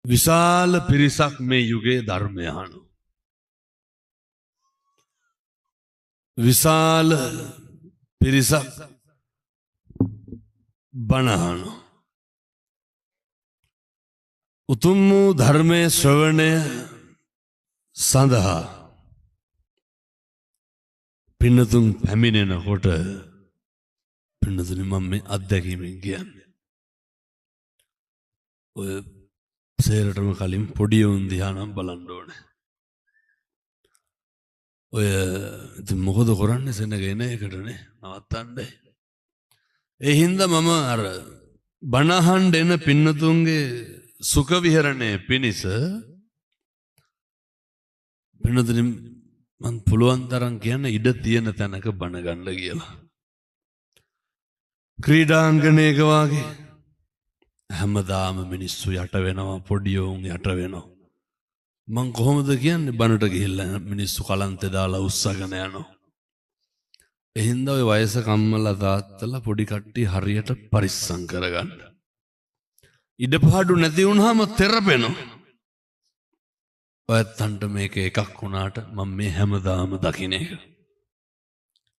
විශාල පිරිසක් මේ යුගයේ ධර්මය අහනවා. විශාල පිරිසක් බණ අහනවා. උතුම් වූ ධර්මයේ ශ්‍රවණය සඳහා පින්නතුන් පැමිණෙනකොට පින්නතුනි මම මේ අත්දැකීමෙන් කියන්නේ. ඔය සේරටම කලින් පොඩි උන් දිහා නම් බලන්න ඕනේ. ඔය ඉතින් මොකද කරන්නේ සෙනගෙන එකටනේ නවත්තන්නේ. ඒ හින්දා මම අර බණ අහන්න එන පින්නතුන්ගේ සුඛ විහරණය පිණිස පින්නතුනි මම පුළුවන් තරම් කියන්න ඉඩ තියෙන තැනක බණ ගන්න කියලා. ක්‍රීඩාංගණයක වාගේ හැමදාම මිනිස්සු යට වෙනවා, පොඩි උන් යට වෙනවා. මං කොහොමද කියන්නේ බණට ගිහිල්ලා මිනිස්සු කලන්තේ දාලා උස්සගෙන යනවා. ඒ හින්දා ඔය වයසක අම්මලා තාත්තලා පොඩි කට්ටිය හරියට පරිස්සම් කරගන්න. ඉඩපාඩු නැති වුනහම තෙරපෙනවා. ඔයත්තන්ට මේක එකක් වුණාට මම මේ හැමදාම දකින්න එක.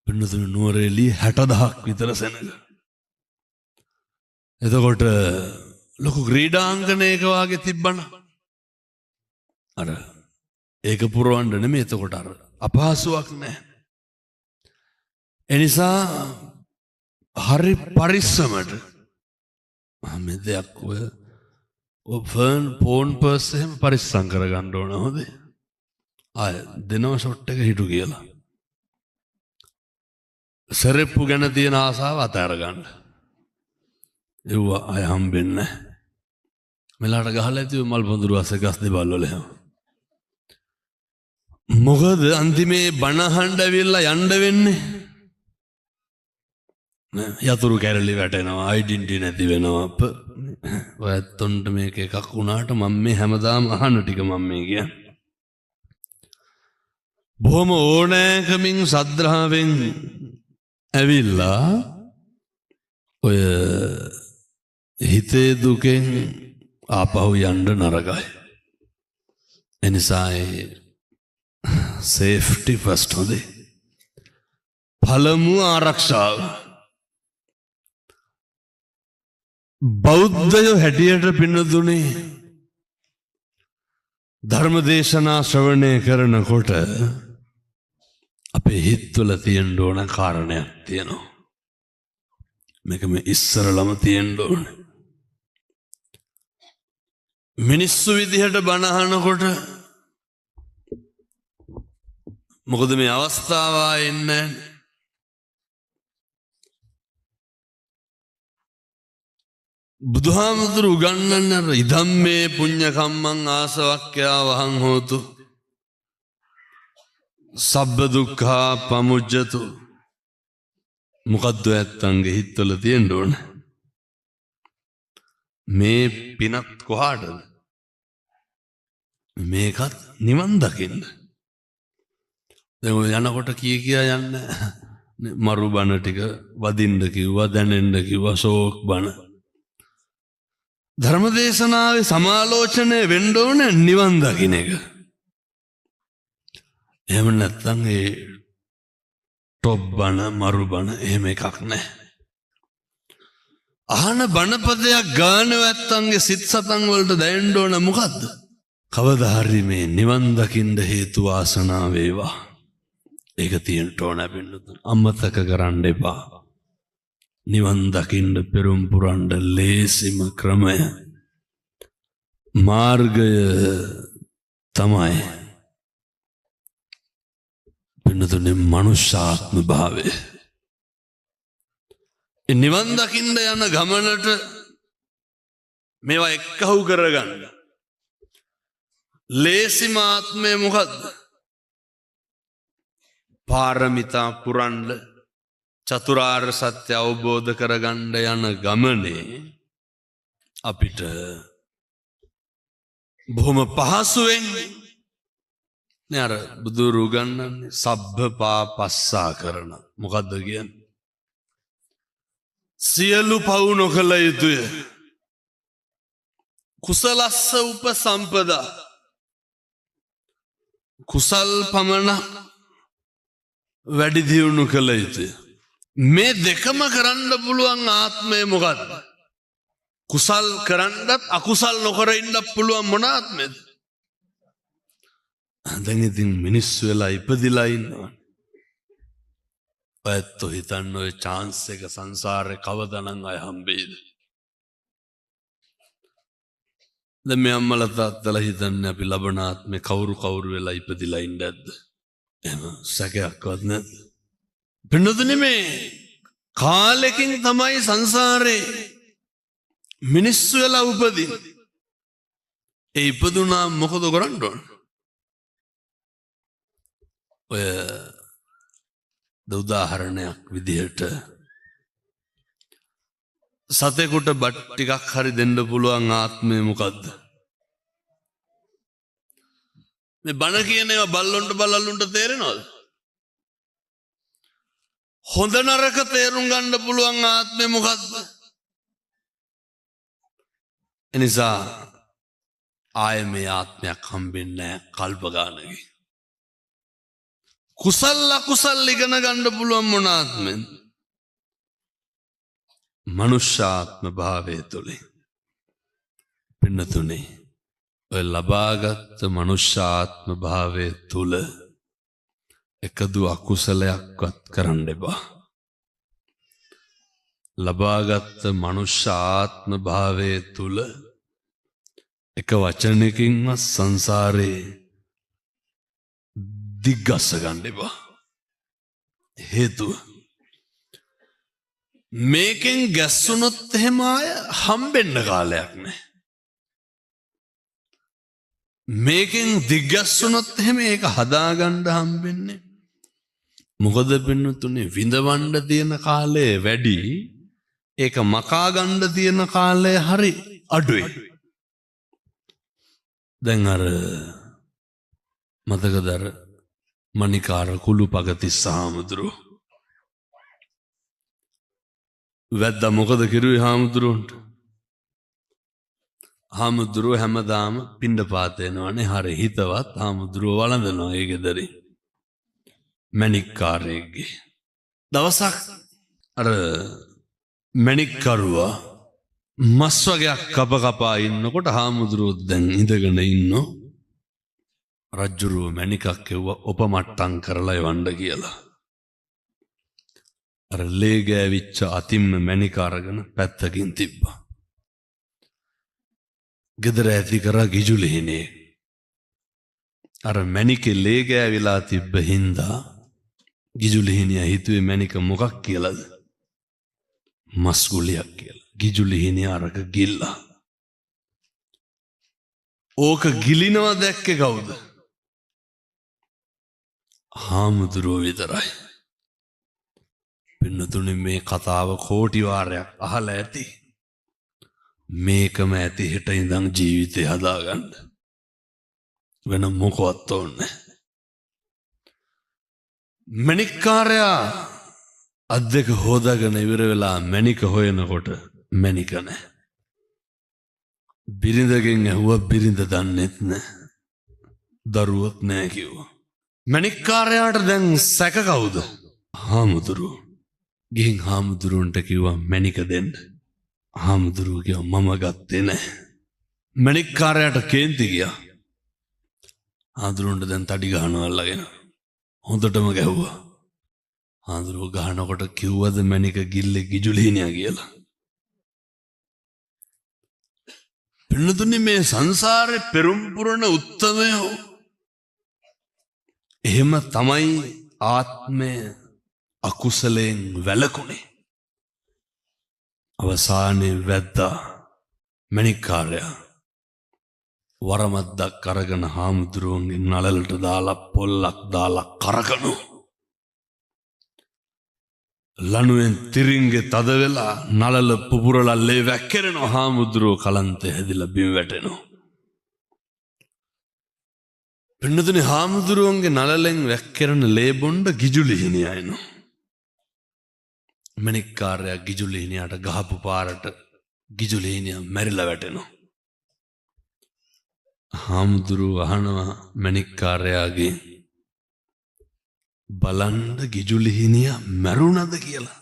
පින්නතුනි නුවරඑළිය 60000ක් විතර සෙනග. එතකොට ලොකු ක්‍රීඩාංගණයක වාගේ තිබ්බන. අර ඒක පුරවන්න නෙමෙයි එතකොට අර අපහසුයක් නැහැ. එනිසා හරි පරිස්සමට මේ දෙයක් ඔය ෆර්න් ෆෝන් පර්ස් එහෙම පරිස්සම් කරගන්න ඕන හොඳේ. ආය දෙනව ෂොට් එක හිටු කියලා. සරෙප්පු ගැන තියෙන ආසාව අතහැර ගන්න. ඒව අය හම්බෙන්නේ නැහැ. මෙලාට ගහලා ඇති මල් පොඳුරු අස්සේ ගස් දෙබල් වල එහෙම. මොකද අන්තිමේ බණ අහන්න ඇවිල්ලා යන්න වෙන්නේ. යතුරු කැරලි වැටෙනවා, අයිඩෙන්ටිටි නැති වෙනවා. ඔයත්ොන්ට මේක එකක් වුණාට මම මේ හැමදාම අහන ටික මම මේ කියන්නේ. බොහොම ඕනෑකමින් සද්ධාවෙන් ඇවිල්ලා ඔය හිතේ දුකෙන් ආපහු යන්න නරකයි. එනිසා සේෆ්ටි ෆස්ට් හොඳේ. පළමු ආරක්ෂාව. බෞද්ධයෝ හැටියට පින්නතුනේ ධර්ම දේශනා ශ්‍රවණය කරනකොට අපේ හිත්වල තියෙන්න ඕන කාරණයක් තියෙනවා. මේක මේ ඉස්සරලම තියෙන්න ඕන. මිනිස්සු විදිහට බණ අහනකොට මොකද මේ අවස්ථාව එන්නේ බුදුහාමුදුරු උගන්වන්න ඉදම්මේ පුඤ්ඤ කම්මං ආසවක්ඛ්‍යා වහං හෝතු සබ්බ දුක්ඛා පමුජ්ජතු. මොකද්ද ඇත්තන්ගේ හිතවල තියෙන්න ඕන? මේ පිනත් කොහාටද? මේකත් නිවන් දකින්න. දැන් ඔය යනකොට කියා යන්නේ මරු බණ ටික වදින්න කිව්වා, දැනෙන්න කිව්වා, ශෝක් බණ. ධර්මදේශනාවේ සමාලෝචනය වෙන්න ඕනේ නිවන් දකින්න එක. එහෙම නැත්නම් ඒ ටොප් බණ, මරු බණ එහෙම එකක් නැහැ. අහන බණපදයක් ගාන වැත්තන්ගේ සිත් සතන් වලට දැනෙන්න ඕන මොකද්ද? කවදා හරි මේ නිවන් දකින්න හේතු වාසනා වේවා. ඒක තියෙන්න ඕන බින්දුතුන්. අමතක කරන්න එපා. නිවන් දකින්න පෙරම් පුරන්න ලේසිම ක්‍රමය මාර්ගය තමයි පින්නතුනේ මනුෂ්‍යාත්ම භාවය. නිවන් දකින්න යන ගමනට මේවා එක්කහුව කරගන්න. ලේසිම ආත්මය මොකද්ද? පාරමිතා පුරන්න, චතුරාර්ය සත්‍ය අවබෝධ කරගන්න යන ගමනේ අපිට බොහොම පහසුවෙන් නේ අර බුදුරු උගන්වන්නේ සබ්බ පාපස්සා කරන. මොකද්ද කියන්නේ? සියලු පව් නොකළ යුතුය. කුසලස්ස උපසම්පදා කුසල් පමණ වැඩි දියුණු කළ යුතුය. මේ දෙකම කරන්න පුළුවන් ආත්මය මොකක්ද? කුසල් කරන්නත් අකුසල් නොකර ඉන්න පුළුවන් මොන ආත්මයද? දැන් ඉතින් මිනිස්සු වෙලා ඉපදිලා ඉන්නවා. ඔයත් හිතන්න ඔය chance එක සංසාරේ කවදානම් අය හම්බෙයිද? දැන් මේ අම්මලා තාත්තලා හිතන්නේ අපි ලබන ආත්මේ කවුරු වෙලා ඉපදිලා ඉන්නද? එහෙම සැකයක්වත් නැද්ද? පින්නතුනේ මේ කාලෙකින් තමයි සංසාරේ මිනිස්සු වෙලා උපදින්නේ. ඒ ඉපදුනා මොකද කරන්න ඕන? ඔය උදාහරණයක් විදිහට සතෙකුට බත් ටිකක් හරි දෙන්න පුළුවන් ආත්මය මොකද්ද? මේ බණ කියන ඒවා බල්ලොන්ට බලල්ලුන්ට තේරෙනවද? හොඳ නරක තේරුම් ගන්න පුළුවන් ආත්මය මොකද්ද? එනිසා ආයේ මේ ආත්මයක් හම්බෙන්නේ නැහැ කල්ප ගානකින්. කුසල් අකුසල් ඉගෙන ගන්න පුළුවන් මොන ආත්මෙන්ද? මනුෂ්‍යාත්ම භාවය තුළින්. පින්නතුනේ ඔය ලබාගත් මනුෂ්‍යාත්ම භාවය තුළ එකදු අකුසලයක්වත් කරන්න එපා. ලබාගත් මනුෂ්‍යාත්ම භාවය තුළ එක වචනකින්වත් සංසාරේ දිග්ගස්ස ගන්න එපා. හේතුව මේකෙන් ගැස්සුනොත් එහෙම අය හම්බෙන්න කාලයක් නැහැ. මේකෙන් දිග්ගැස්සුනොත් එහෙම ඒක හදාගන්න හම්බෙන්නේ. මොකද පින්නතුනේ විඳවන්න තියෙන කාලය වැඩි, ඒක මකා ගන්න තියෙන කාලය හරි අඩුයි. දැන් අර මතකද අර මණිකාර කුළුපගතිස්ස හාමුදුරුවෝ වැද්දා මොකද කිරුවේ හාමුදුරුවන්ට? හාමුදුරුවෝ හැමදාම පිණ්ඩපාත එනවනේ, හරි හිතවත් හාමුදුරුවෝ වළඳනවා ඒ ගෙදරින් මණික්කාරයෙක්ගේ. දවසක් අර මණික්කරුවා මස් වගේක් කපා ඉන්නකොට හාමුදුරුවෝ දැන් ඉඳගෙන ඉන්නෝ. රජ්ජුරුව මණිකක් කිව්වා උපමට්ටම් කරලා එවන්න කියලා. අර ලේ ගෑවිච්ච අතින්ම මණික අරගෙන පැත්තකින් තිබ්බා. ගෙදර ඇති කරා ගිජුලිහිනේ. අර මණිකේ ලේ ගෑවිලා තිබ්බ හින්දා ගිජුලිහිනියා හිතුවේ මණික මොකක් කියලාද? මස් ගුලියක් කියලා. ගිජුලිහිනියා අරක ගිල්ලා. ඕක ගිලිනවා දැක්කේ කවුද? හාමුදුරුවෝ විතරයි. පින්නතුනේ මේ කතාව කෝටි වාරයක් අහලා ඇති. මේකම ඇති හෙට ඉඳන් ජීවිතේ හදාගන්න. වෙන මොකවත් ඕනේ. මණික්කාරයා අද්දක හොදාගෙන ඉවර වෙලා මණික හොයනකොට මණික නැහැ. බිරිඳගෙන් ඇහුවා, බිරිඳ දන්නෙත් නැහැ. දරුවොත් නැහැ කිව්වා. මණික්කාරයාට දැන් සැක කවුද? හාමුදුරුවෝ. ගිහින් හාමුදුරුවන්ට කිව්වා මණික දෙන්න. හාමුදුරුවෝ කිව්වා මම ගත්තේ නැහැ. මණික්කාරයාට කේන්ති ගියා. හාමුදුරුවන්ට දැන් තඩි ගහනවා අල්ලගෙන. හොඳටම ගැහුවා. හාමුදුරුවෝ ගහනකොට කිව්වද මණික ගිල්ලේ ගිජුලිහිනියා කියලා? පින්නතුනේ මේ සංසාරේ පෙරම් පුරන උත්තමයෝ එහෙම තමයි ආත්මය අකුසලයෙන් වැළකුණේ. අවසානයේ වැද්දා මණික්කාරයා වරමද්දක් අරගෙන හාමුදුරුවන්ගේ නළලට දාලා පොල්ලක් දාලා කරකනු. ලණුවෙන් තිරින්ගේ තද වෙලා නළල පුපුරලා ලේ වැක්කිරෙනවා. හාමුදුරුවෝ කලන්තේ හැදිලා බිම වැටෙනවා. පින්නතුනේ හාමුදුරුවන්ගේ නළලෙන් වැක්කිරෙන ලේ බොණ්ඩ ගිජුලිහිනියා එනවා. මණික්කාරයා ගිජුලිහිනියාට ගහපු පාරට ගිජුලිහිනියා මැරිලා වැටෙනවා. හාමුදුරු අහනවා මණික්කාරයාගේ බලන්න ගිජුලිහිනිය මැරුණද කියලා.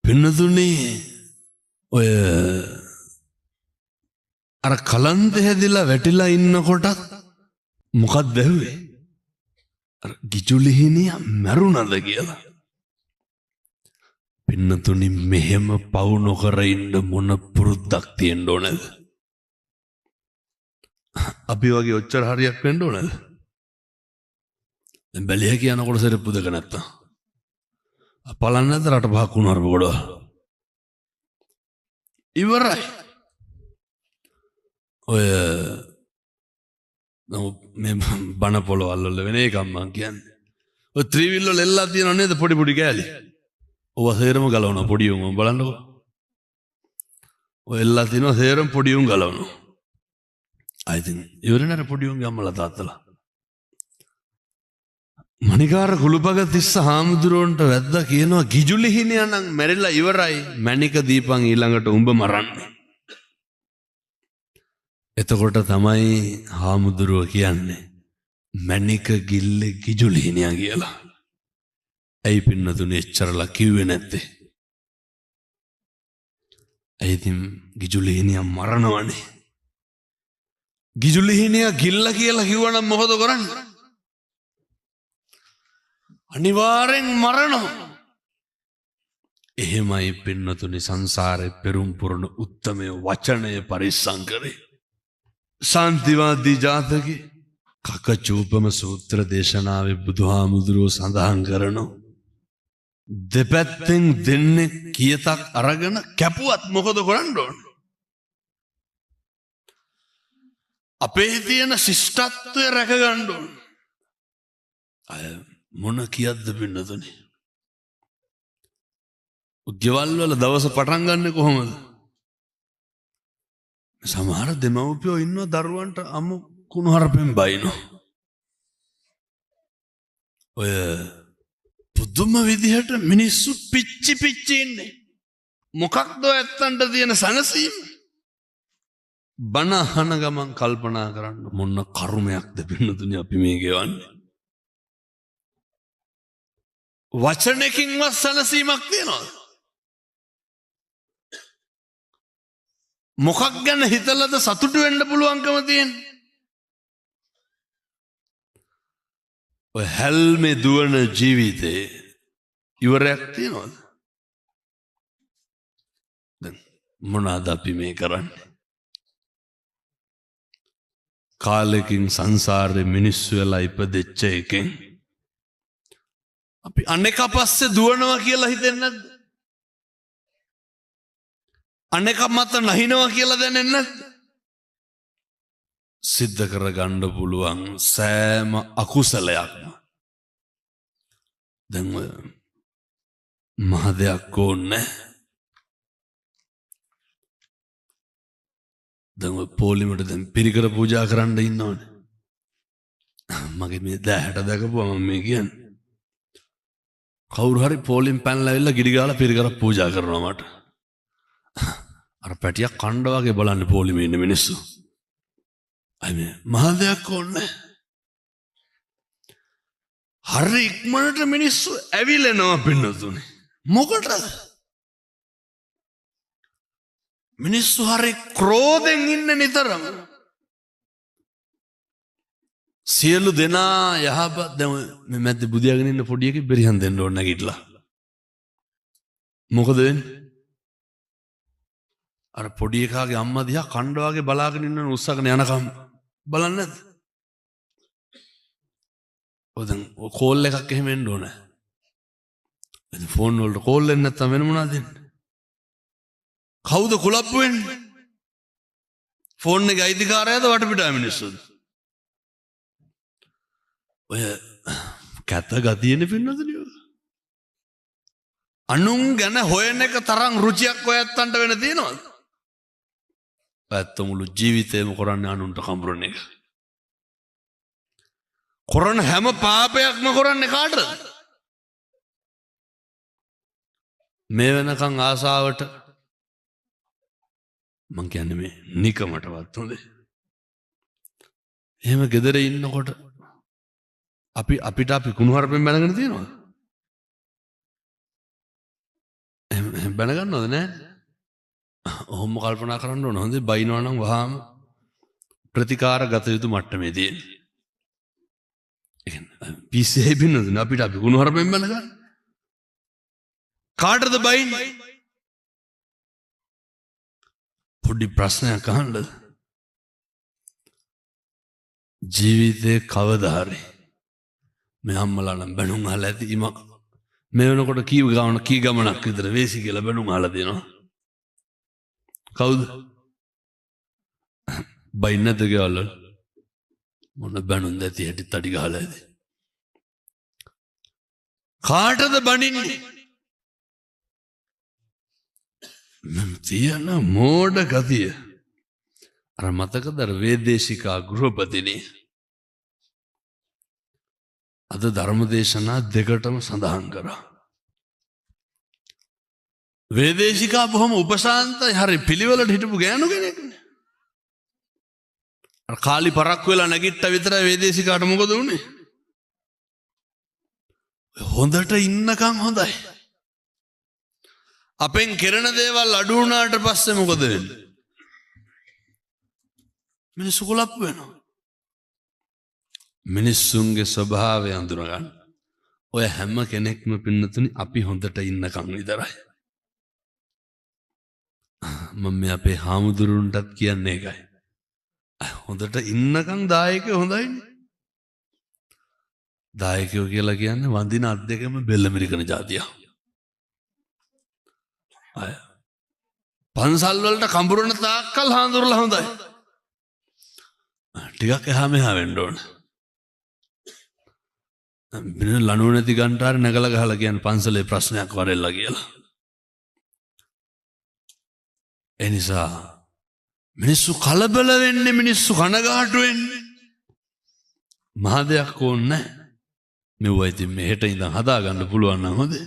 පින්නතුනේ ඔය අර කලන්ත හැදිලා වැටිලා ඉන්නකොටත් මොකක්ද ඇහුවේ? අර ගිජුලිහිනිය මැරුණද කියලා. පින්නතුනි මෙහෙම පව් නොකර ඉන්න මොන පුරුද්දක් තියෙන්න ඕනද? අපි වගේ ඔච්චර හරියක් වෙන්න ඕනද? දැන් බැලිය කියනකොට සෙරප්පු දෙක නැත්තම් අපලන්න නැද්ද රට පහක් වුණාර පොඩ ඉවරයි. ඔය මේ බණ පොළවල් වල වෙන එකක් මං කියන්නේ. ඔය ත්‍රිවිල් වල එල්ලලා තියෙනව නේද පොඩි පොඩි කෑලි. ඔව සේරම ගලවනවා පොඩි උන් බලන්නකෝ. ඔය එල්ලලා තියෙනවා සේරම පොඩි උන් ගලවනවා. I think ඉවරනේ පොඩි උන්ගේ අම්මලා තාත්තලා. මණිකාර කුළුපග තිස්ස හාමුදුරුවන්ට වැද්දා කියනවා ගිජුලිහිනියා නම් මැරිලා ඉවරයි මණික දීපන් ඊළඟට උඹ මරන්නේ. එතකොට තමයි හාමුදුරුව කියන්නේ මණික ගිල්ලේ ගිජුලිහිනියා කියලා. ඇයි පින්නතුනේ එච්චරලා කිව්වේ නැත්තේ? ඇයි ඉතින් ගිජුලිහිනියා මරනවනේ. ගිජුලිහිනියා ගිල්ල කියලා කිව්වනම් මොකද කරන්නේ? අනිවාර්යෙන් මරනවා. එහෙමයි පින්නතුනි සංසාරේ පෙරම් පුරන උත්තමය වචනය පරිස්සම් කරේ. ශාන්තිවාදී ජාතකේ කකචූපම සූත්‍ර දේශනාවේ බුදුහාමුදුරුවෝ සඳහන් කරනවා දෙපැත්තෙන් දෙන්නේ කියතක් අරගෙන කැපුවත් මොකද කරන්න ඕන? අපේ තියෙන ශිෂ්ටත්වය රැක ගන්න ඕන. අය මොන කියද්ද පින්නතුනි? ගෙවල් වල දවස පටන් ගන්නෙ කොහොමද? සමහර දෙමව්පියෝ ඉන්නවා දරුවන්ට අමු කුණුහරුපෙන් බයිනවා. ඔය පුදුම විදිහට මිනිස්සු පිච්චි පිච්චි ඉන්නේ. මොකක්ද ඇත්තන්ට තියෙන සනසීම? බණ අහන ගමන් කල්පනා කරන්න මොන කර්මයක්ද පින්නතුනි අපි මේ ගෙවන්නේ? වචනකින්වත් සනසීමක් තියෙනවද? මොකක් ගැන හිතලද සතුටු වෙන්න පුළුවන්කම තියෙන්නේ? ඔය හැල්මේ දුවන ජීවිතේ ඉවරයක් තියෙනවද? දැන් මොනවාද අපි මේ කරන්නේ? කාලෙකින් සංසාරේ මිනිස්සු වෙලා ඉපදෙච්ච එකෙන් අපි අනෙක පස්සේ දුවනවා කියලා හිතෙන්නේ නැද්ද? අනෙක මත නැහිනවා කියලා දැනෙන්නේ නැද්ද? සිද්ධ කරගන්න පුළුවන් සෑම අකුසලයක්ම දැන් මහ දෙයක් ඕනේ. දැන් පොලිමට දැන් පිරිකර පූජා කරන්න ඉන්නවනේ. මගේ මේ දැහැට දැකපුවා මම මේ කියන්නේ. කවුරු හරි පොලිම් පැනලා ඇවිල්ලා ගිඩි ගාලා පිරිකර පූජා කරනවා මට. අර පැටියක් කණ්ඩ වගේ බලන්නේ පොලිමේ ඉන්න මිනිස්සු. අය මේ මහ දෙයක් ඕනේ. හරි ඉක්මනට මිනිස්සු ඇවිලෙනවා පින්නතුනේ. මොකටද? මිනිස්සු හරි ක්‍රෝධෙන් ඉන්න නිතරම. සියලු දෙනා යහපත් දැන් මේ මැද්දේ බුදියාගෙන ඉන්න පොඩි එකේ බෙරිහන් දෙන්න ඕන නැගිටලා. මොකද වෙන්නේ? අර පොඩි එකාගේ අම්මා දිහා කණ්ඩ වගේ බලාගෙන ඉන්න උස්සගෙන යනකම් බලන්නේ නැද්ද? ඔය දැන් කෝල් එකක් එහෙම එන්න ඕන. දැන් ෆෝන් වලට කෝල් එන්නේ නැත්නම් වෙන මොනවද දෙන්නේ? කවුද කුලප්පු වෙන්නේ? ෆෝන් එකේ අයිතිකාරයද වටපිටා මිනිස්සුද? ඔය කැත ගතියනේ පින්නතුනි. අනුන් ගැන හොයන එක තරම් රුචියක් ඔයත්තන්ට වෙන තියෙනවද? ඇත්ත මුළු ජීවිතේම කරන්නේ අනුන්ට කඹරන එක. කරන හැම පාපයක්ම කරන්නේ කාටද? මේ වෙනකන් ආසාවට මං කියන්නේ මේ නිකමටවත් හොඳේ. එහෙම ගෙදර ඉන්නකොට අපිට කුණුහරුපෙන් බැනගෙන තියෙනවා. එහෙම බැනගන්නවද නෑ? ඔහොම කල්පනා කරන්න ඕන. හොඳේ බයිනවා නම් වහාම ප්‍රතිකාර ගත යුතු මට්ටමේ තියෙන්නේ. පිස්සෙයි පින්නද අපිට කුණුහරුපෙන් බැනගන්න. කාටද බයින්නේ? පොඩි ප්‍රශ්නයක් අහන්නද? ජීවිතේ කවදා හරි මේ අම්මලා නම් බැනුම් අහලා ඇති ඉමක් මේ වෙනකොට කී ගමනක් විතර වේසි කියලා බැනුම් අහලා දෙනවා. කවුද? බයින්නද ගෙවල් වල මොන බැනුම් දැති හැටි තඩි ගහලා ඇති. කාටද බනින්නේ? තියෙන මෝඩ ගතිය. අර මතකද වේදේශිකා ගෘහපතිනේ අද ධර්මදේශනා දෙකටම සඳහන් කරා. වේදේශිකා බොහොම උපශාන්තයි, හරි පිළිවෙලට හිටපු ගෑනු කෙනෙක්නේ. අර කාලි පරක්කු වෙලා නැගිට්ට විතරයි වේදේශිකාට මොකද වුනේ? හොඳට ඉන්නකම් හොඳයි. අපෙන් කෙරෙන දේවල් අඩු වුණාට පස්සේ මොකද වෙන්නේ? මිනිස්සු කුලප් වෙනවා. මිනිස්සුන්ගේ ස්වභාවය අඳුරගන්න. ඔය හැම කෙනෙක්ම පින්නතුනි අපි හොඳට ඉන්නකම් විතරයි. මම අපේ හාමුදුරුවන්ටත් කියන්නේ ඒකයි. හොඳට ඉන්නකම් දායකයෝ හොඳයිනේ. දායකයෝ කියලා කියන්නේ වඳින අත් දෙකම බෙල්ල මිරිකන જાතිය. අය පන්සල් වලට කඹරන තාක්කල් හාමුදුරුවලා හොඳයි. ටිකක් එහා මෙහා වෙන්න ඕන. ලණුව නැති ගන්ටාර නැගලා ගහලා කියන්නේ පන්සලේ ප්‍රශ්නයක් වරෙල්ලා කියලා. ඒ නිසා මිනිස්සු කලබල වෙන්නේ, මිනිස්සු කනගාටු වෙන්නේ. මහ දෙයක් ඕනේ නැහැ. මෙව්වා ඉතින් මෙහෙට ඉඳන් හදාගන්න පුළුවන් නම් හොඳේ.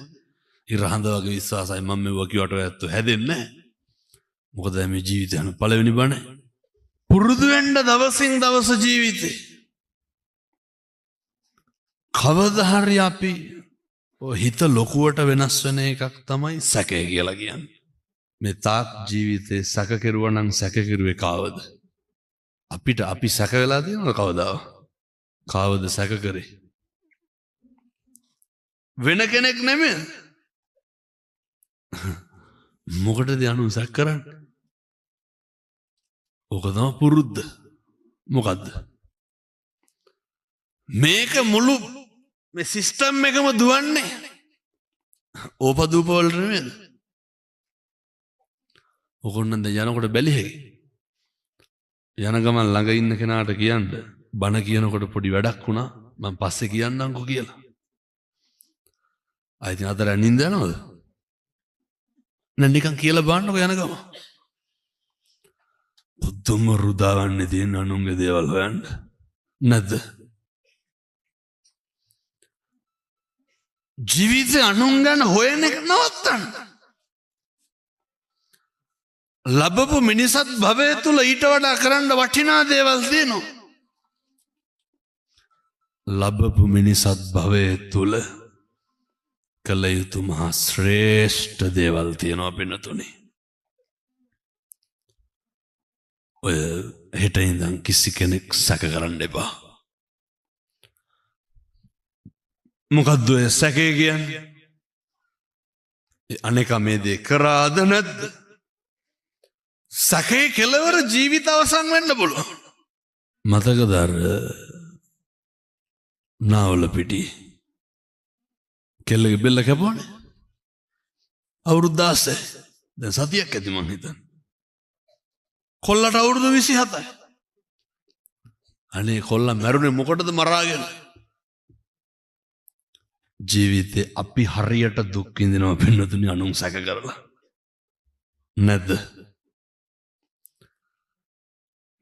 ඉරහඳ වගේ විශ්වාසයි මම මෙව්වා කිව්වට ඔයත් හැදෙන්නේ නැහැ. මොකද මේ ජීවිතය යන පළවෙනි බණ. පුරුදු වෙන්න දවසින් දවස ජීවිතේ. කවදා හරි අපි හිත ලොකුවට වෙනස් වෙන එකක් තමයි සැකය කියලා කියන්නේ. මේ තාක් ජීවිතේ සැක කෙරුවා නම් සැක කෙරුවේ කාවද? අපි සැක වෙලා තියෙනවද කවදාවත්? කාවද සැක කරේ? වෙන කෙනෙක් නෙමෙයි. මොකටද අනු සැක කරන්නේ? ඕක තමයි පුරුද්ද. මොකද්ද? මේක මුළු මේ සිස්ටම් එකම දුවන්නේ ඕපදූප වලට නෙමෙයිද? ඔකොන්න දැන් යනකොට බැලිහෙයි. යන ගමන් ළඟ ඉන්න කෙනාට කියන්න බණ කියනකොට පොඩි වැඩක් වුණා මම පස්සේ කියන්නම්කෝ කියලා. ආයෙත් අතර නින්ද යනවද? නිකන් කියලා බලන්නකෝ යන ගම. පුදුම රුදාවන්නේ තියෙන අනුන්ගේ දේවල් හොයන්න නැද්ද? ජීවිතේ අනුන් ගැන හොයන එක නවත්තන්න. ලැබපු මිනිසත් භවය තුල ඊට වඩා කරන්න වටිනා දේවල් තියෙනවා. ලැබපු මිනිසත් භවය තුල කළ යුතු මහා ශ්‍රේෂ්ඨ දේවල් තියෙනවා පින්නතුනි. ඔය හෙට ඉඳන් කිසි කෙනෙක් සැක කරන්න එපා. මොකද්ද ඔය සැකේ කියන්නේ? අනේක මේ දේ කරාද නැද්ද? සැකේ කෙලවර ජීවිත අවසන් වෙන්න පුළුවන්. මතකද අර නාවල පිටි කෙල්ලගේ බෙල්ල කැපුවානේ? අවුරුදු 16. දැන් සතියක් ඇති මං හිතන්නේ. කොල්ලට අවුරුදු 27යි. අනේ කොල්ලා මැරුණේ මොකටද මරාගෙන? ජීවිතේ අපි හරියට දුක් විඳිනවා පින්නතුනි අනුන් සැක කරලා. නැද්ද?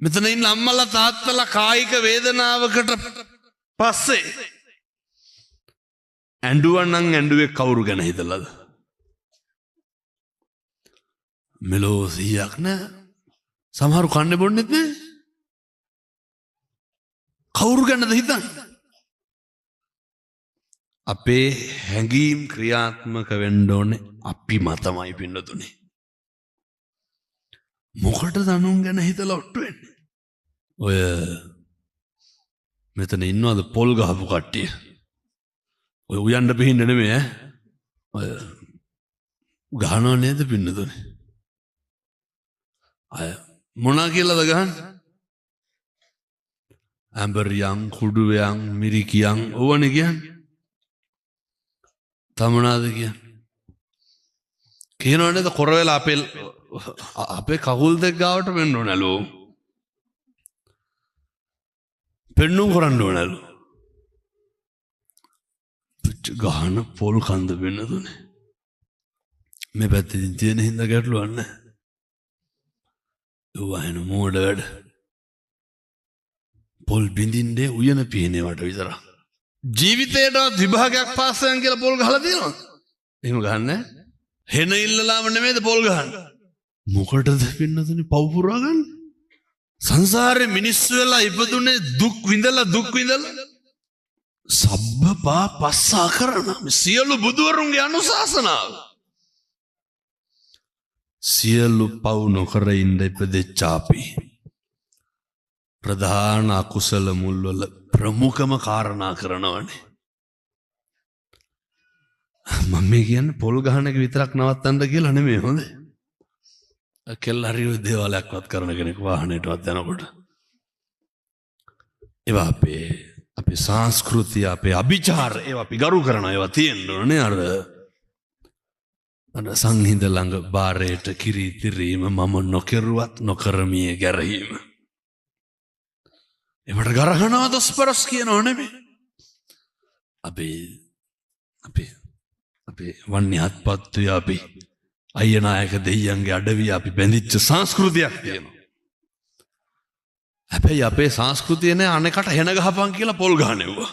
මෙතන ඉන්න අම්මලා තාත්තලා කායික වේදනාවකට පස්සේ ඇඬුවා නම් ඇඬුවේ කවුරු ගැන හිතලාද? මෙලෝ සියක් නෑ. සමහරු කන්නේ බොන්නෙත් නෑ. කවුරු ගැනද හිතන්නේ? අපේ හැඟීම් ක්‍රියාත්මක වෙන්න ඕනේ අපි මතමයි පින්නතුනේ. මොකටද අනුන් ගැන හිතලා ඔට්ටු වෙන්නේ? ඔය මෙතන ඉන්නවද පොල් ගහපු කට්ටිය? ඔය උයන්න පිහින්න නෙමෙයි ඈ. ඔය ගහනව නේද පින්නතුනේ? අය මොනා කියලාද ගහන්නේ? ඇඹරියන්, කුඩුවයන්, මිරිකියන් ඕවනේ කියන්නේ. තමනාද කියන්නේ. කියනව නේද කොර වෙලා අපේ කකුල් දෙක ගාවට වෙන්න ඕනලු. පෙන්නුම් කරන්න ඕනලු. ගහන පොල් කන්ද වෙන්න දුනේ. මේ පැත්තේ තියෙන හින්දා ගැටලුවක් නැහැ. වහන මෝඩ වැඩ. පොල් බින්දින්නේ උයන පිහිනේවට විතරක්. ජීවිතේට විභාගයක් පාස් වෙන කියලා පොල් ගහලා තියෙනවද? එහෙම ගහන්නේ. හෙන ඉල්ලලාම නෙමෙයිද පොල් ගහන්නේ. මොකටද පින්නතුනේ පව් පුරා ගන්න? සංසාරේ මිනිස්සු වෙලා ඉපදුනේ දුක් විඳලා සබ්බපා පස්සා කරන මේ සියලු බුදුවරුන්ගේ අනුශාසනාව. සියලු පව් නොකර ඉන්න ඉපදෙච්ච අපි ප්‍රධාන අකුසල මුල්වල ප්‍රමුඛම කාරණා කරනවනේ. මම මේ කියන්නේ පොල් ගහන එක විතරක් නවත්තන්න කියලා නෙමෙයි හොඳේ. කෙල්ල හරි දේවාලයක්වත් කරන කෙනෙක් වාහනයටවත් යනකොට ඒවා අපේ සංස්කෘතිය, අපේ අභිචාර ඒවා අපි ගරු කරන ඒවා තියෙන්න ඕනේ. අර සංහිඳ ළඟ බාරයට කිරි තිරීම මම නොකරුවත් නොකරමිය ගැරහීම. ඒවට ගරහනවා දොස්පරස් කියනව නෙමෙයි. අපේ වන්නේ හත්පත්තුය අපි අයියනායක දෙයියන්ගේ අඩවිය අපි බැඳිච්ච සංස්කෘතියක් තියෙනවා. හැබැයි අපේ සංස්කෘතිය නෑ අනෙකට හෙන ගහපන් කියලා පොල් ගහනෙව්වා.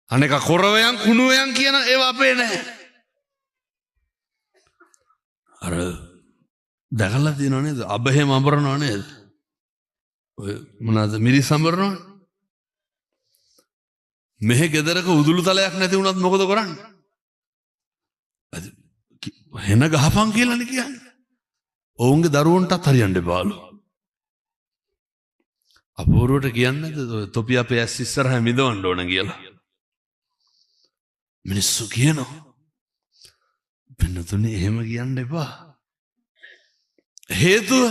අනෙක කොරවයන් කුණුවයන් කියන ඒවා අපේ නෑ. අර දැකලා තියෙනව නේද? අබහෙම අඹරනව නේද? ඔය මොනවාද මිරිස් අඹරනව? මෙහෙ ගෙදරක උදුළු තලයක් නැති වුණත් මොකද කරන්නේ? හෙන ගහපන් කියලානේ කියන්නේ. ඔවුන්ගේ දරුවන්ටත් හරියන්න බාලු. අපූර්වට කියන්නේ තොපි අපේ ඇස් ඉස්සරහ මිදවන්න ඕන කියලා. මිනිස්සු කියනවා. පින්නතුනේ එහෙම කියන්න එපා. හේතුව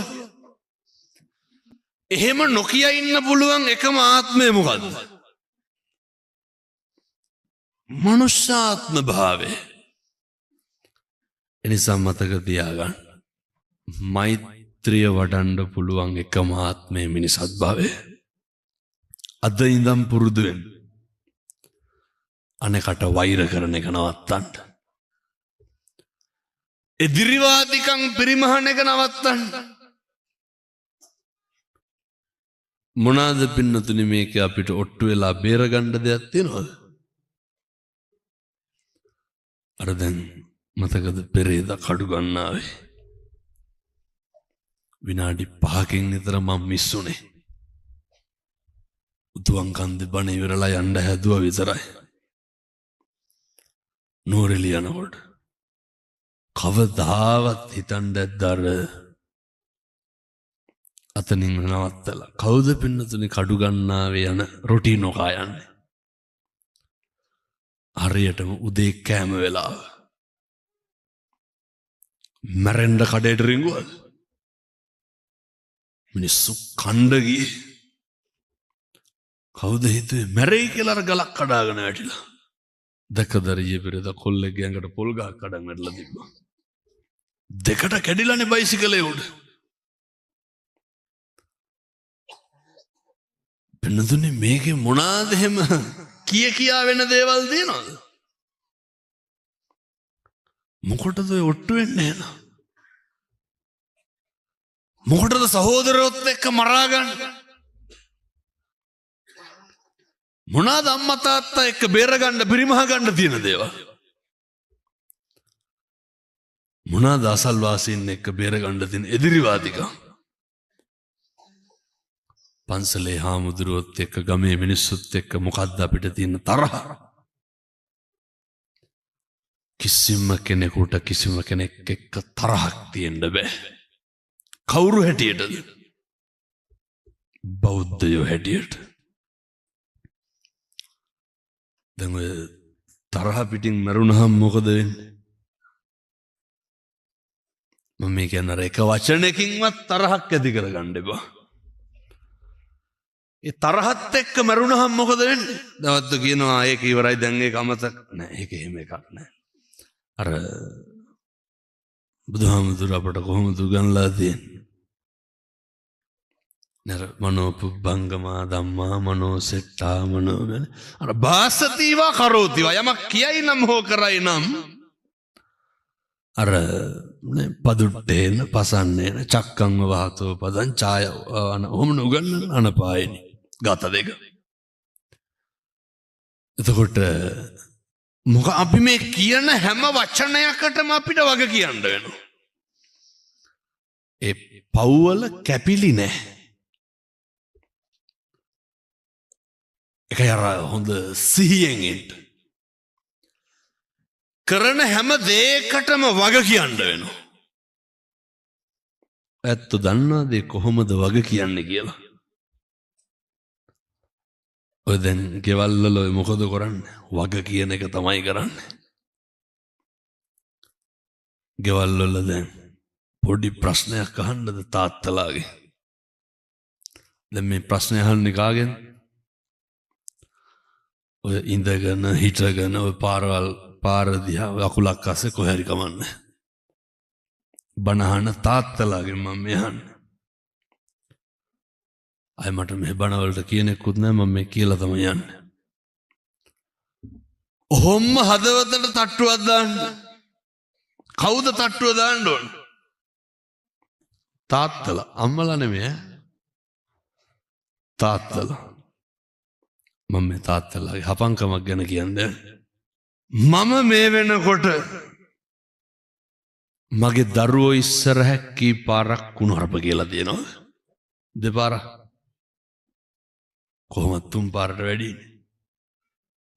එහෙම නොකිය ඉන්න පුළුවන් එකම ආත්මය මොකද්ද? මනුෂ්‍යාත්ම භාවය. එනිසා මතක තියාගන්න. මෛත්‍රිය වඩන්න පුළුවන් එකම ආත්මය මිනිසත් භාවය. අද ඉඳන් පුරුදු වෙන්න. අනෙකට වෛර කරන එක නවත්තන්න. එදිරිවාදිකම් පරිමහන එක නවත්තන්න. මොනවාද පින්නතුනි මේක අපිට ඔට්ටු වෙලා බේරගන්න දෙයක් තියෙනවද? අර දැන් මතකද පෙරේද කඩු ගන්නාවේ විනාඩි 5කින් විතර මම මිස්සුනේ. උතුම් කන්දේ බණ ඉවරලා යන්න හැදුවා විතරයි. නෝරෙලිය යනකොට කවදාවත් හිතන්න දැද්දර අතනින් නවත්තලා කවුද පින්නතුනේ කඩු ගන්නාවේ යන රොටි නොකා යන්නේ. හරියටම උදේ කෑම වෙලාව මැරෙන්න කඩේට රිංගුවද? මිනිස්සු කණ්ඩ ගියේ. කවුද හිතුවේ මැරෙයි කියලා අර ගලක් කඩාගෙන වැටිලා. දැකදරියේ පෙරේද කොල්ලෙක්ගේ ඇඟට පොල් ගහක් කඩන් වැටලා තිබ්බා. දෙකට කැඩිලානේ බයිසිකලේ උඩ. පින්නතුනේ මේකේ මොනවාද එහෙම කියා වෙන දේවල් තියෙනවද? මොකටද ඔය ඔට්ටු වෙන්නේ නේද? මොකටද සහෝදරයොත් එක්ක මරා ගන්න? මොනවාද අම්මා තාත්තා එක්ක බේර ගන්න පරිමහ ගන්න තියෙන දේවල්? මොනවාද අසල්වාසීන් එක්ක බේරගන්න තියෙන එදිරිවාදිකම්? පන්සලේ හාමුදුරුවොත් එක්ක ගමේ මිනිස්සුත් එක්ක මොකද්ද අපිට තියෙන තරහ? කිසිම කෙනෙකුට කිසිම කෙනෙක් එක්ක තරහක් තියෙන්න බෑ. කවුරු හැටියටද? බෞද්ධයෝ හැටියට. දැන් ඔය තරහ පිටින් මරුණහම මොකද වෙන්නේ? මම මේ කියන්නේ එක වචනයකින්වත් තරහක් ඇති කරගන්න එපා. ඒ තරහත් එක්ක මරුණහම මොකද වෙන්නේ? දවද්ද කියනවා ඒක ඉවරයි දැන් ඒක අමතක නෑ. ඒක එහෙම එකක් නෑ. අර බුදුහාමුදුර අපට කොහොමද උගන්ලා තියෙන්නේ? නර මනෝපුබ්බංගමා ධම්මා මනෝසෙට්ටා මනෝගන අර භාසතිවා කරෝතිවා යමක් කියයි නම් හෝ කරයි නම් අර පදුට්ටේන පසන්නේන චක්කංව වහතෝ පදං ඡාය ඔහොම උගන්වන අනපායනි ගත දෙක. එතකොට මොක අපි මේ කියන හැම වචනයකටම අපිට වග කියන්න වෙනවා. ඒ පව්වල කැපිලි නැහැ. එකයි අර හොඳ සිහියෙන් ඉන්න. කරන හැම දෙයකටම වග කියන්න වෙනවා. ඇත්ත දන්නවද කොහොමද වග කියන්නේ කියලා? ඔය දැන් ගෙවල් වල මොකද කරන්නේ? වග කියන එක තමයි කරන්නේ. ගෙවල් වල දැන් පොඩි ප්‍රශ්නයක් අහන්නද තාත්තලාගේ? දැන් මේ ප්‍රශ්නය අහන්නේ කාගෙන්? ඔය ඉඳගෙන හිටගෙන ඔය පාර දිහා අකුලක් අස්සේ කොහේ හරි කමන්නේ. බනහන තාත්තලාගෙන් මම මේ අහන්නේ. අය මට මේ බණවලට කියනෙකුත් නෑ මම මේ කියලා තමයි යන්නේ. ඔහොම හදවතට තට්ටුවක් දාන්න. කවුද තට්ටුව දාන්න ඕන? තාත්තලා. අම්මලා නෙමෙයි ඈ. තාත්තලා. මම මේ තාත්තලාගේ හපංකමක් ගැන කියන්නේ. මම මේ වෙනකොට මගේ දරුවෝ ඉස්සරහ කී පාරක් කුණුහරුප කියලා තියෙනවා? දෙපාරක්. කොහොමද තුන් පාරට වැඩිනේ?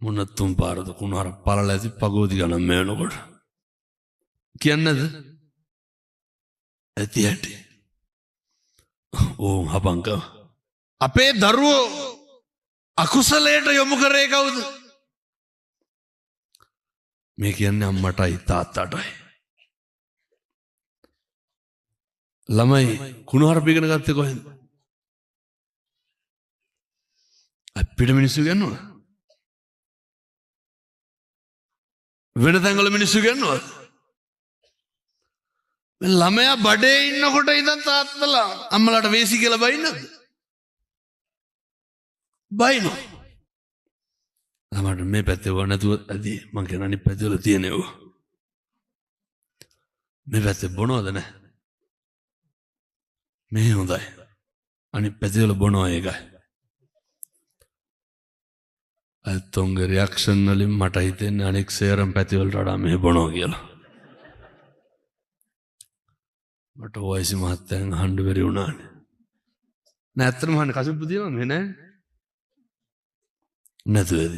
මොන තුන් පාරද කුණුහරුප පළල ඇති පගෝදි ගණන් මේ වෙනකොට. කියන්නේද? ඇති ඇටි. ඕම් හපංකම. අපේ දරුවෝ අකුසලයට යොමු කරේ කවුද? මේ කියන්නේ අම්මටයි තාත්තටයි. ළමයි කුණුහරුප ඉගෙන ගත්තේ කොහෙන්ද? අපිට මිනිස්සු ගන්නවා. වෙන තැන්වල මිනිස්සු ගන්නවා. මේ ළමයා බඩේ ඉන්නකොට ඉඳන් තාත්තලා අම්මලාට වේසි කියලා බයින්නද? බයිනෝ. ළමට මේ පැත්තේ වුණ නැතුව ඇති මං කියන අනිත් පැත්තේ වල තියෙනව. මේ පැත්තේ බොනවද නැහැ? මේ හොඳයි. අනිත් පැත්තේ වල බොනවා ඒකයි. අල්තොන්ගේ රියැක්ෂන් වලින් මට හිතෙන්නේ අනෙක් සේරම පැති වලට වඩා මේ බොනවා කියලා. මට වයිසි මහත්තයන් අහන්න බැරි වුණානේ. නෑ ඇත්තටම අහන්න කසුප්පු තියෙනවද මේ නෑ? නැතුවද?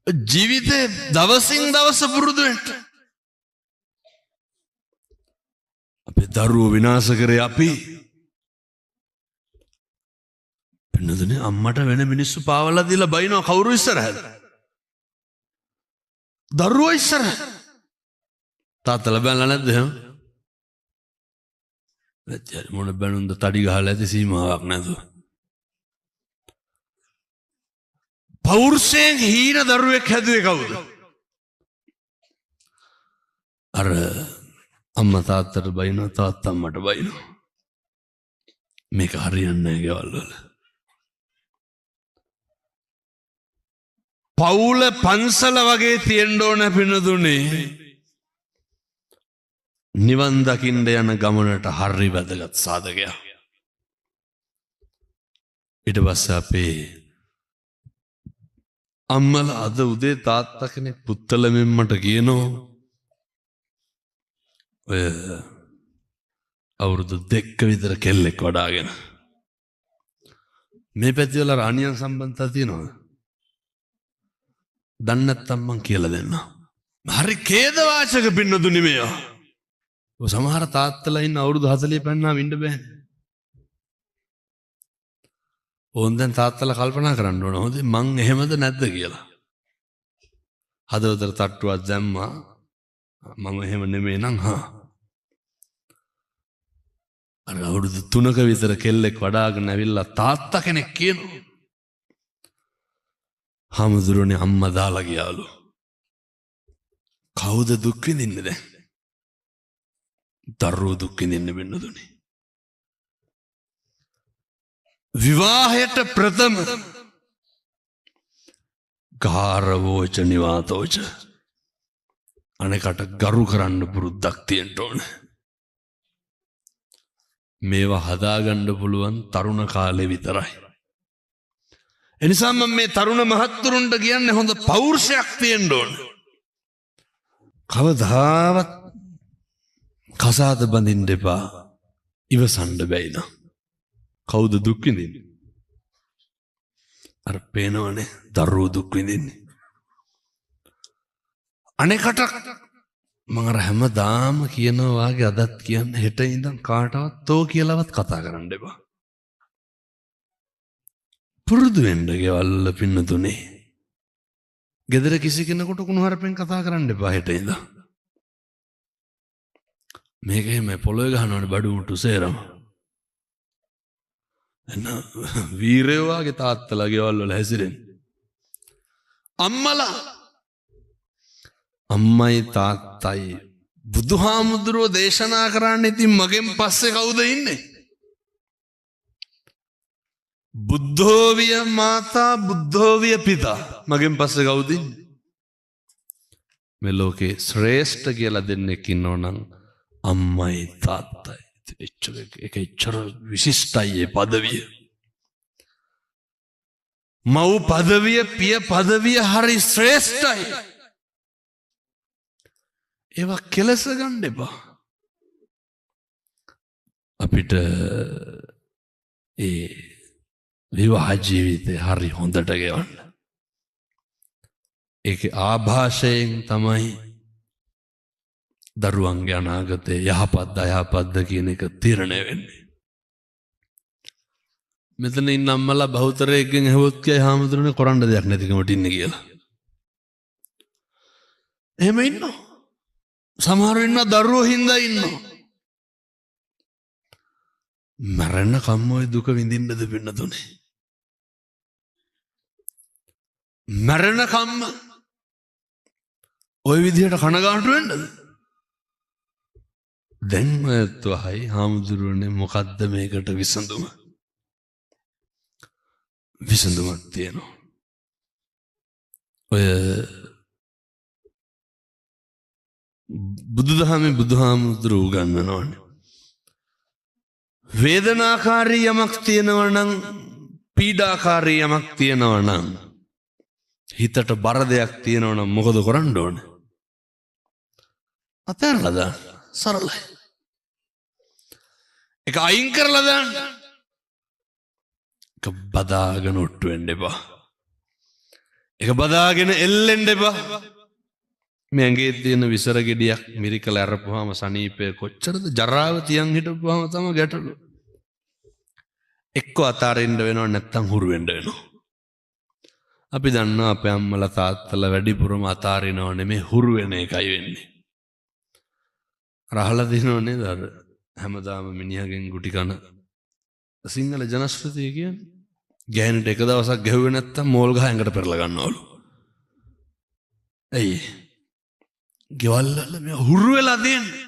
ජීවිතේ දවසින් දවස පුරුදු වෙන්න. අපේ දරුවෝ විනාශ කරේ අපි. පින්නදුනේ අම්මට වෙන මිනිස්සු පාවලා දීලා බයිනවා කවුරු ඉස්සරහද? දරුවෝ ඉස්සරහ. තාත්තලා බැලලා නැද්ද එහෙම? නැත්නම් මොන බැනුම්ද තඩි ගහලා ඇති සීමාවක් නැතුව. පෞරුෂයෙන් හීන දරුවෙක් හැදුවේ කවුද? අර අම්මා තාත්තට බයිනවා තාත්තා අම්මට බයිනවා. මේක හරියන්නේ නැහැ ගෙවල් වල. පවුල පන්සල වගේ තියෙන්න ඕන පිනදුනේ. නිවන් දකින්න යන ගමනට හරි වැදගත් සාධකයක්. ඊට පස්සේ අපේ අම්මලා අද උදේ තාත්තා කෙනෙක් පුත්තල මෙම්මට කියනවා ඔය අවුරුදු 2ක විතර කෙල්ලෙක් වඩාගෙන මේ පැතිවල රාණියන් සම්බන්ධතා තියෙනවද? දන්නේ නැත්නම් මං කියලා දෙන්නම්. හරි ඛේදවාචක පින්නතුනි මේවා. ඔය සමහර තාත්තලා ඉන්න අවුරුදු 40 පෙන්නාම ඉන්න බෑනේ. ඕන් දැන් තාත්තලා කල්පනා කරන්න ඕන හොඳේ මං එහෙමද නැද්ද කියලා. හදවතට තට්ටුවක් දැම්මා මම එහෙම නෙමෙයි නං අර අවුරුදු 3ක විතර කෙල්ලෙක් වඩාගෙන ඇවිල්ලා තාත්තා කෙනෙක් කියනවා හාමුදුරනේ අම්මා දාලා ගියාලු. කවුද දුක් විඳින්නේ දැන්? දරුවෝ දුක් විඳින්න වෙන්නදුනේ. විවාහයට ප්‍රථම ගාරවෝච නිවාතෝච අනෙකට ගරු කරන්න පුරුද්දක් තියෙන්න ඕන. මේවා හදාගන්න පුළුවන් තරුණ කාලේ විතරයි. එනිසා මම මේ තරුණ මහත්තුරුන්ට කියන්නේ හොඳ පෞරුෂයක් තියෙන්න ඕන. කවදාවත් කසාද බඳින්න එපා. ඉවසන්න බැයි නම්. කවුද දුක් විඳින්නේ? අර පේනවනේ දරුවෝ දුක් විඳින්නේ. අනෙකට මම අර හැමදාම කියනවා වාගේ අදත් කියන්න හෙට ඉඳන් කාටවත් තෝ කියලාවත් කතා කරන්න එපා. පුරුදු වෙන්න ගෙවල් පින්නතුනේ. ගෙදර කිසි කෙනෙකුට කුණුහරුපෙන් කතා කරන්න එපා හෙට ඉඳන්. මේක එහෙම පොළොවේ ගහනවනේ බඩු මුට්ටු සේරම. එන්න වීරයෝ වාගේ තාත්තලා ගෙවල් වල හැසිරෙන්නේ. අම්මලා අම්මයි තාත්තයි බුදුහාමුදුරුවෝ දේශනා කරන්නේ ඉතින් මගෙන් පස්සේ කවුද ඉන්නේ? බුද්ධෝවිය මාතා බුද්ධෝවිය පිතා මගෙන් පස්සේ කවුද ඉන්නේ? මේ ලෝකේ ශ්‍රේෂ්ඨ කියලා දෙන්නෙක් ඉන්නෝ නම් අම්මයි තාත්තයි. එච්චර විශිෂ්ටයි ඒ පදවිය. මව් පදවිය පිය පදවිය හරි ශ්‍රේෂ්ඨයි. ඒවා කෙලස ගන්න එපා. අපිට ඒ විවාහ ජීවිතේ හරි හොඳට ගෙවන්න. ඒකේ ආభాෂයෙන් තමයි දරුවන්ගේ අනාගතේ යහපත් අයහපත්ද කියන එක තීරණය වෙන්නේ. මෙතන ඉන්න අම්මලා බහුතරයෙන් ඇහුවොත් කියයි හාමුදුරනේ කරන්න දෙයක් නැතිකමට ඉන්නේ කියලා. එහෙම ඉන්නවා. සමහර ඉන්නවා දරුවෝ හින්දා ඉන්නවා. මරණ කම්ම ඔය දුක විඳින්නද පින්නතුනේ. මරණ කම්ම ඔය විදිහට කනගාටු වෙන්නද? දැන් ඔයත්වයි හාමුදුරුවනේ මොකද්ද මේකට විසඳුම? විසඳුමක් තියෙනවා. ඔය බුදුදහමේ බුදුහාමුදුරුවෝ උගන්වනවානේ. වේදනාකාරී යමක් තියෙනවා නම් පීඩාකාරී යමක් තියෙනවා නම් හිතට බර දෙයක් තියෙනවා නම් මොකද කරන්න ඕනේ? අතහැරලා දාන්න. සරලයි. ඒක අයින් කරලා දාන්න. ඒක බදාගෙන ඔට්ටු වෙන්න එපා. ඒක බදාගෙන එල්ලෙන්න එපා. මේ ඇඟේ තියෙන විසර ගෙඩියක් මිරිකලා අරපුවාම සනීපය කොච්චරද? ජරාව තියන් හිටපුවාම තමයි ගැටලු. එක්ක අතාරින්න වෙනව නැත්තම් හුරු වෙන්න වෙනවා. අපි දන්නවා අපේ අම්මලා තාත්තලා වැඩිපුරම අතාරිනව නෙමෙයි හුරු වෙන එකයි වෙන්නේ. රහලා දිනව නේද අර හැමදාම මිනිහගෙන් ගුටි කන සිංහල ජනශ්‍රුතිය කියන්නේ. ගෑනට එක දවසක් ගැහුවේ නැත්තම් මෝල් ගහ ඇඟට පෙරලා ගන්නවලු. ඇයි? ගෙවල් වල මේ හුරු වෙලා තියෙන්නේ.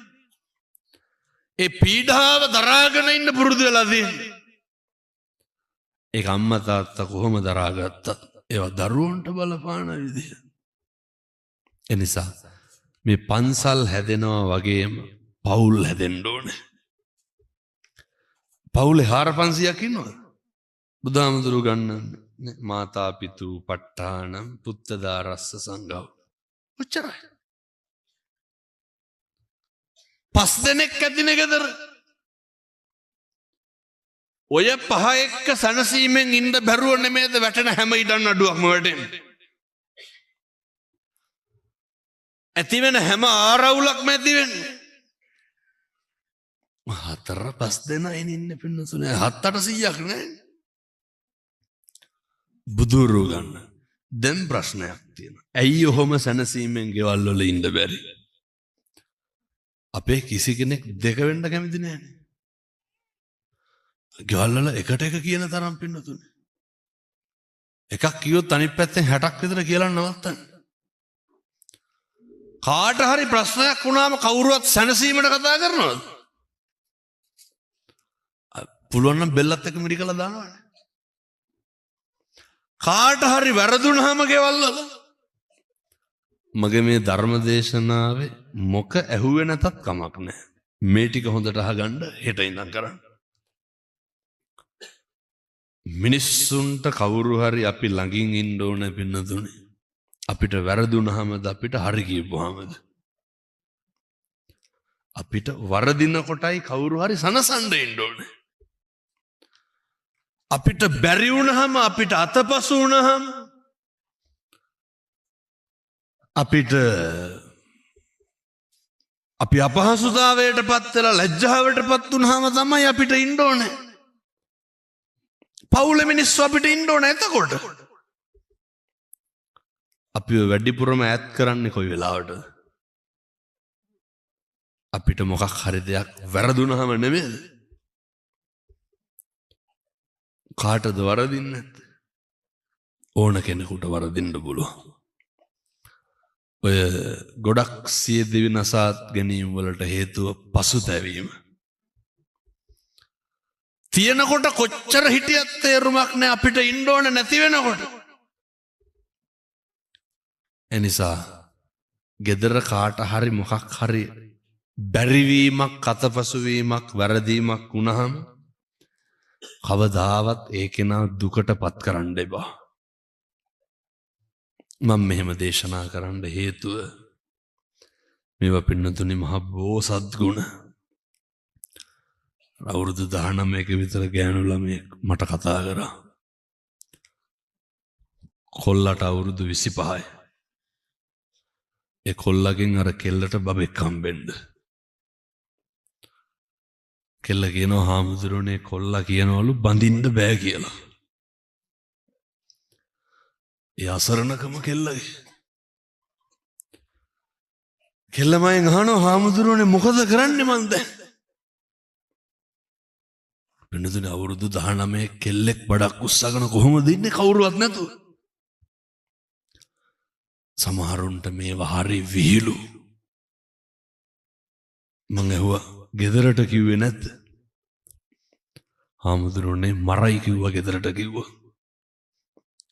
ඒ පීඩාව දරාගෙන ඉන්න පුරුදු වෙලා තියෙන්නේ. ඒක අම්මා තාත්තා කොහොම දරාගත්තත් ඒවා දරුවන්ට බලපාන විදිය. එනිසා මේ පන්සල් හැදෙනවා වගේම පවුල් හැදෙන්න ඕනේ. පවුලේ 400ක් ඉන්නවද? බුදුහාමුදුරුවෝ ගන්නන්නේ මාතා පිතු ප ဋ ාණං පුත්තදාරස්ස සංඝව. ඔච්චරයි. 5 දෙනෙක් ඇතිනේ ගෙදර. ඔය 5 එක්ක සනසීමෙන් ඉන්න බැරුව නෙමෙයිද වැටෙන හැම ඉඩම් අඩුවක්ම වැටෙන්නේ. ඇති වෙන හැම ආරවුලක්ම ඇති වෙන්නේ. 4-5 දෙනා ඉන්නේ පින්නතුනේ 7-800ක් නෑ. බුදුරු ගන්න. දැන් ප්‍රශ්නයක් තියෙනවා. ඇයි ඔහොම සනසීමෙන් ගෙවල් වල ඉන්න බැරි? අපේ කිසි කෙනෙක් දෙක වෙන්න කැමති නෑනේ. ගෙවල් වල එකට එක කියන තරම් පින්නතුනේ. එකක් කිව්වොත් අනිත් පැත්තෙන් 60ක් විතර කියලා නවත්තන්න. කාට හරි ප්‍රශ්නයක් වුණාම කවුරුවත් සැනසීමට කතා කරනවද? පුළුවන් නම් බෙල්ලත් එක්ක මිරිකලා දානවනේ. කාට හරි වැරදුනහම ගෙවල් වල මගේ මේ ධර්ම දේශනාවේ මොක ඇහුවේ නැතත් කමක් නැහැ. මේ ටික හොඳට අහගන්න හෙට ඉඳන් කරන්න. මිනිස්සුන්ට කවුරු හරි අපි ළඟින් ඉන්න ඕන පින්නතුනේ. අපිට වැරදුනහමද අපිට හරි කියපුවාමද? අපිට වරදින කොටයි කවුරු හරි සනසන්න ඉන්න ඕනේ. අපිට බැරි වුණාම අපිට අතපසු වුණාම අපිට අපි අපහසුතාවයට පත් වෙලා ලැජ්ජාවට පත් වුණාම තමයි අපිට ඉන්න ඕනේ. පවුලේ මිනිස්සු අපිට ඉන්න ඕනේ. එතකොට අපි වැඩිපුරම ඈත් කරන්නේ කොයි වෙලාවටද? අපිට මොකක් හරි දෙයක් වැරදුනහම නෙමෙයිද? කාටද වරදින්නේ නැත්තේ? ඕන කෙනෙකුට වරදින්න පුළුවන්. ඔය ගොඩක් සියදිවි නසාත් ගැනීම වලට හේතුව පසුතැවීම. තියෙනකොට කොච්චර හිටියත් තේරුමක් නැහැ අපිට ඉන්න ඕන නැති වෙනකොට. එනිසා gedara කාට හරි මොකක් හරි බැරිවීමක් අතපසුවීමක් වැරදීමක් වුණාම කවදාවත් ඒ කෙනා දුකට පත් කරන්න එපා. මම මෙහෙම දේශනා කරන්න හේතුව මේවා පින්නතුනි මහ බෝසත් ගුණ. අවුරුදු 19ක විතර ගෑනු ළමයෙක් මට කතා කරා. කොල්ලට අවුරුදු 25යි. ඒ කොල්ලගෙන් අර කෙල්ලට බබෙක් හම්බෙන්න. කෙල්ල කියනවා හාමුදුරනේ කොල්ලා කියනවලු බඳින්න බෑ කියලා. ඒ අසරණකම කෙල්ලගේ. කෙල්ලමෙන් අහනවා හාමුදුරනේ මොකද කරන්නේ මන් දැන්? වෙනදුනේ අවුරුදු 19 කෙල්ලෙක් බඩක් උස්සගෙන කොහොමද ඉන්නේ කවුරුවත් නැතුව? සමහරුන්ට මේවා හරි විහිළු. මං ඇහුවා ගෙදරට කිව්වේ නැද්ද? හාමුදුරනේ මරයි කිව්වා ගෙදරට කිව්වා.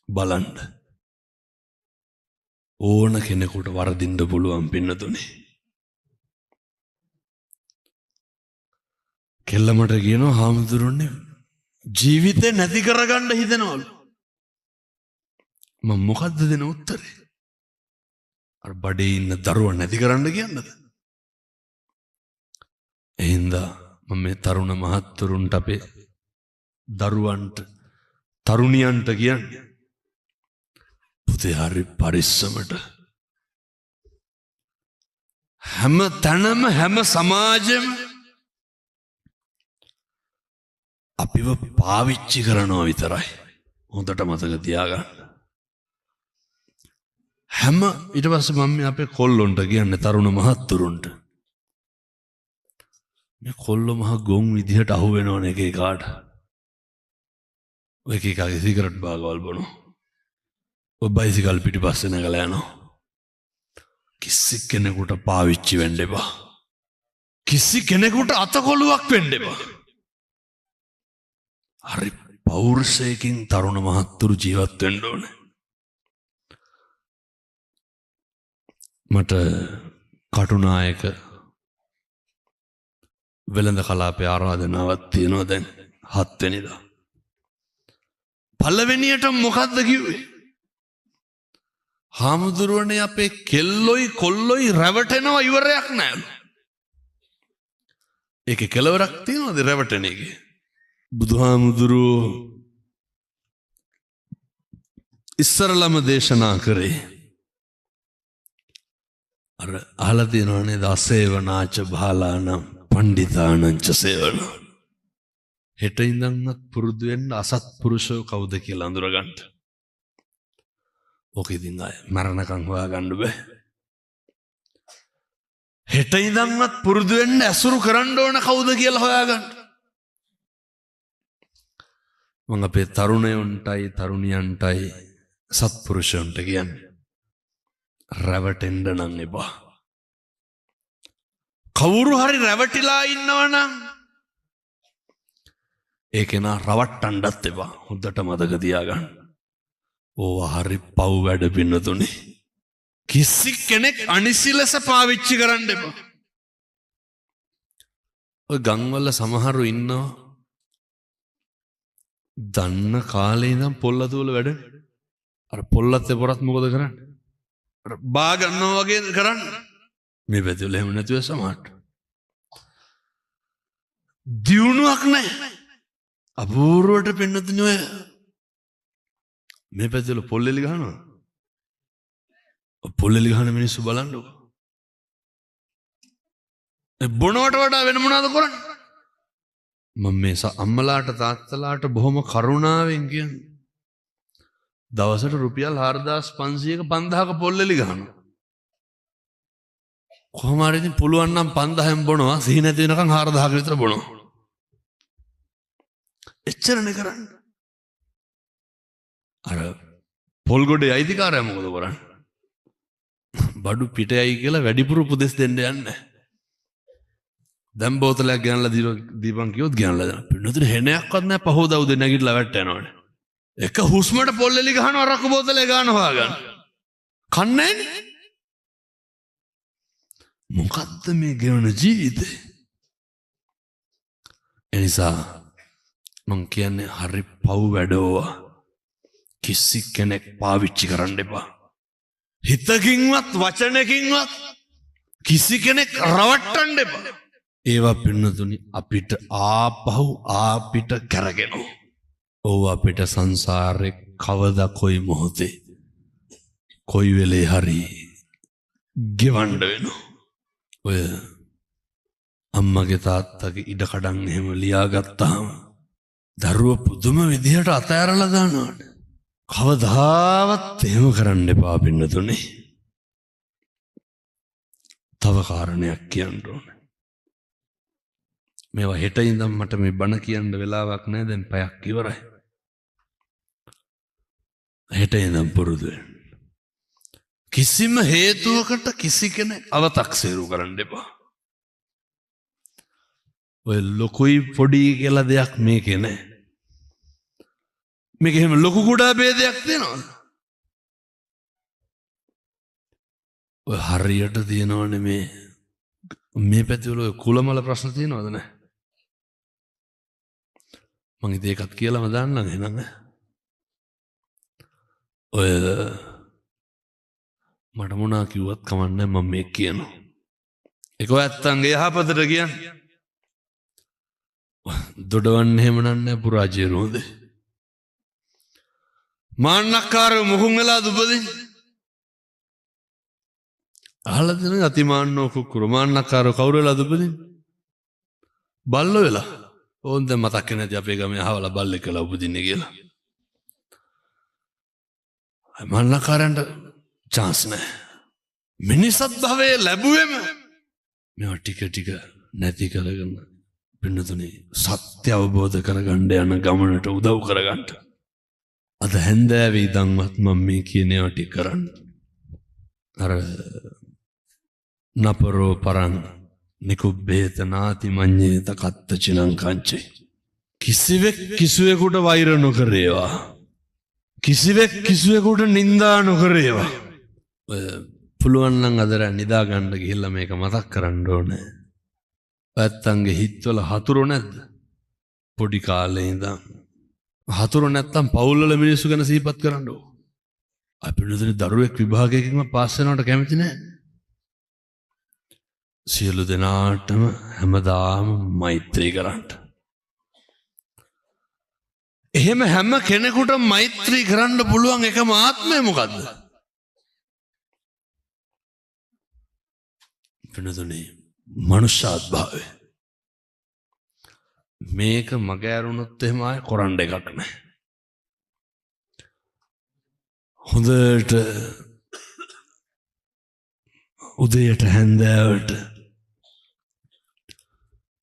බලන්න. ඕන කෙනෙකුට වරදින්න පුළුවන් පින්නතුනේ. කෙල්ලමට කියනවා හාමුදුරනේ ජීවිතේ නැති කරගන්න හිතනවලු. මම මොකද්ද දෙන උත්තරේ? අර බඩේ ඉන්න දරුවා නැති කරන්න කියන්නද? එහෙනම් මම මේ තරුණ මහත්තුරුන්ට අපේ දරුවන්ට තරුණියන්ට කියන්නේ පුතේ හරි පරිස්සමට හැම තැනම හැම සමාජෙම අපිව පාවිච්චි කරනවා විතරයි. හොඳට මතක තියාගන්න. හැම ඊට පස්සේ මම අපේ කොල්ලොන්ට කියන්නේ තරුණ මහත්තුරුන්ට මේ කොල්ල මහ ගොන් විදිහට අහු වෙනවනේ එක එකාට. ඔය එක එකාගේ සිගරට් බාගවල් බොනවා. ඔය බයිසිකල් පිටිපස්සේ නැගලා යනවා. කිසි කෙනෙකුට පාවිච්චි වෙන්න එපා. කිසි කෙනෙකුට අතකොළුවක් වෙන්න එපා. හරි පෞරුෂයකින් තරුණ මහත්තුරු ජීවත් වෙන්න ඕනේ. මට කටුනායක වෙළඳ කලාපේ ආරාධනාවක් තියෙනවා දැන් 7 වෙනිදා. පළවෙනියට මොකද්ද කිව්වේ? හාමුදුරුවනේ අපේ කෙල්ලොයි කොල්ලොයි රැවටෙනවා ඉවරයක් නෑලු. ඒකේ කෙලවරක් තියෙනවද රැවටෙන එකේ? බුදුහාමුදුරුවෝ ඉස්සරලම දේශනා කරේ අර අහලා තියෙනවනේ දසේවනාච බාලානම් පණ්ඩිතානංච සේවන. හෙට ඉඳන්වත් පුරුදු වෙන්න අසත්පුරුෂෝ කවුද කියලා අඳුරගන්න. ඕක ඉතින් අය මරණකම් හොයාගන්න බෑ. හෙට ඉඳන්වත් පුරුදු වෙන්න ඇසුරු කරන්න ඕන කවුද කියලා හොයාගන්න. මම අපේ තරුණයන්ටයි තරුණියන්ටයි සත්පුරුෂයන්ට කියන්නේ රැවටෙන්න නම් එපා. කවුරු හරි රැවටිලා ඉන්නවනම් ඒක නා රවට්ටන්නත් එපා. හොඳට මතක තියාගන්න. ඕවා හරි පව් වැඩ පින්නතුනේ. කිසි කෙනෙක් අනිසි ලෙස පාවිච්චි කරන්න එපා. ඔය ගම්වල සමහරු ඉන්නවා දන්න කාලේ ඉඳන් පොල්ලතුවල වැඩ. අර පොල්ලත් පොරත් මොකද කරන්නේ? අර බා ගන්නවා වගේ කරන්නේ. මේ පැතිවල එහෙම නැතුව සමහරට දියුණුවක් නැහැ. අපූර්වට පෙන්නතුනේ ඔය මේ පැතිවල පොල්ලෙලි ගහනවා. පොල්ලෙලි ගහන මිනිස්සු බලන්නකො. බොනවට වඩා වෙන මොනවද කරන්නේ? මම මේ අම්මලාට තාත්තලාට බොහොම කරුණාවෙන් කියන්නේ දවසට රුපියල් 4500ක 5000ක පොල්ලෙලි ගහනවා. කොහොම හරි ඉතින් පුළුවන් නම් 5000න් බොනවා. සිහි නැති වෙනකන් 4000ක විතර බොනවා. එච්චරනේ කරන්නේ. අර පොල් ගොඩේ අයිතිකාරයා මොකද කරන්නේ? බඩු පිටයයි කියලා වැඩිපුර උපදෙස් දෙන්න යන්නේ. දැන් බෝතලයක් ගෙනල්ලා දීපන් කිව්වොත් ගෙනල්ලා දෙනවා. පින්නතුන හෙනයක්වත් නැහැ පහෝදා උදේ නැගිටලා වැට්ට යනවනේ. එක හුස්මට පොල්ලෙලි ගහනවා රක්කු බෝතලේ ගන්නවා ගන්න. කන්නේ නැහැ. මොකද්ද මේ ගෙවන ජීවිතේ? එනිසා මං කියන්නේ හරි පව් වැඩෝවා. කිසි කෙනෙක් පාවිච්චි කරන්න එපා. හිතකින්වත් වචනකින්වත් කිසි කෙනෙක් රවට්ටන්න එපා. ඒවා පින්නතුනි අපිට ආපිට කරගෙනවා. ඕව අපිට සංසාරේ කවදා කොයි මොහොතේ කොයි වෙලේ හරි ගෙවන්න වෙනවා. ඔය අම්මගේ තාත්තගේ ඉඩකඩම් එහෙම ලියාගත්තාම දරුව පුදුම විදිහට අතෑරලා දානවනේ. කවදාවත් එහෙම කරන්න එපා පින්නතුනේ. තව කාරණයක් කියන්න ඕනේ. මේවා හෙට ඉඳන් මට මේ බණ කියන්න වෙලාවක් නැහැ. දැන් පැයක් ඉවරයි. හෙට ඉඳන් පුරුදු වෙන්න. කිසිම හේතුවකට කිසි කෙනෙක් අවතක්සේරු කරන්න එපා. ඔය ලොකුයි පොඩි කියලා දෙයක් මේකේ නැහැ. මේක එහෙම ලොකු කුඩා ભેදයක් තියෙනවද? ඔය හරියට තියෙනවනේ මේ පැතිවල ඔය කුලමල ප්‍රශ්න තියෙනවද නැහැ? මං ඉතින් ඒකත් කියලාම දාන්නම් එහෙනම්. ඔය මට මොනා කිව්වත් කමන්නේ මම මේක කියනවා. ඒක ඇත්තන්ගේ යහපතට කියන්නේ. දොඩවන්න එහෙම නන්නේ පුරාජේරුවද? මාන්නක්කාරව මුහුන් වෙලා දුපදින්නේ. අහලා තියෙන අතිමාන්නෝ කුකුරු මාන්නක්කාරව කවුරු වෙලා දුපදින්නේ? බල්ලෝ වෙලා. ඕන් දැන් මතක් නැති අපේ ගමේ අහවලා බල්ලෙක් කියලා උපදින්නේ කියලා. මාන්නක්කාරයන්ට chance නැහැ. මිනිසත් භවයේ ලැබුවෙම මේවා ටික ටික නැති කරගෙන පින්නතුනේ සත්‍ය අවබෝධ කරගන්න යන ගමනට උදව් කරගන්න. අද හැන්දෑවේ ඉඳන්වත් මම මේ කියන ඒවා ටික කරන්න. අර නපරෝ පරං නිකුබ්බේත නාති මඤ්ඤේත කත්ත චිනං කංචේ. කිසිවෙක් කිසිවෙකුට වෛර නොකරේවා. කිසිවෙක් කිසිවෙකුට නිඳා නොකරේවා. පුළුවන් නම් අදර නිදා ගන්න ගිහිල්ලා මේක මතක් කරන්න ඕනේ. පැත්තන්ගේ හිතවල හතුරු නැද්ද? පොඩි කාලේ ඉඳන් හතුරු නැත්තම් පවුල් වල මිනිස්සු ගැන සිහිපත් කරන්න ඕන. අපි නේද දරුවෙක් විභාගයකින්ම පාස් වෙනවට කැමති නැහැ. සියලු දෙනාටම හැමදාම මෛත්‍රී කරන්න. එහෙම හැම කෙනෙකුට මෛත්‍රී කරන්න පුළුවන් එකම ආත්මය මොකද්ද? වෙනතුනේ මනුෂ්‍යාත්භාවය. මේක මගෑරුණොත් එහෙම ආයෙ කරන්න එකක් නැහැ. හොඳට උදේට හැන්දෑවට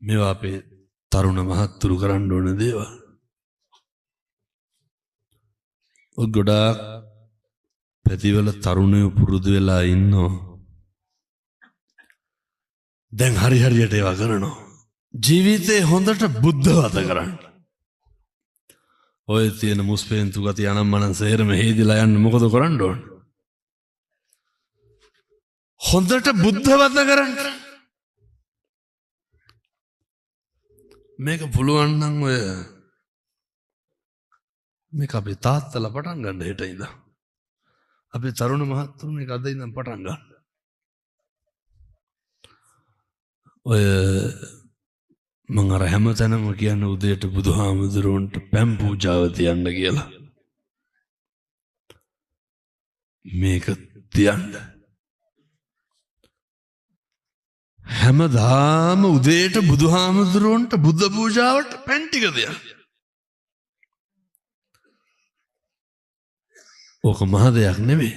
මේවා අපේ තරුණ මහත්තුරු කරන්න ඕන දේවල්. ගොඩාක් පැතිවල තරුණයෝ පුරුදු වෙලා ඉන්නවා. දැන් හරි හරියට ඒවා කරනවා. ජීවිතේ හොඳට බුද්ධවත කරන්න. ඔය තියෙන මුස්පේන්තු ගති අනම්මනම් සේරම හේදිලා යන්න මොකද කරන්න ඕන? හොඳට බුද්ධවත කරන්න. මේක පුළුවන් නම් ඔය මේක අපේ තාත්තලා පටන් ගන්න හෙට ඉඳන්. අපේ තරුණ මහත්තුරු මේක අද ඉඳන් පටන් ගන්න. ඔය මම අර හැමතැනම කියන්නේ උදේට බුදුහාමුදුරුවන්ට පැම් පූජාව තියන්න කියලා. මේක තියන්න. හැමදාම උදේට බුදුහාමුදුරුවන්ට බුද්ධ පූජාවට පැන් ටික තියන්න. ඕක මහ දෙයක් නෙමෙයි.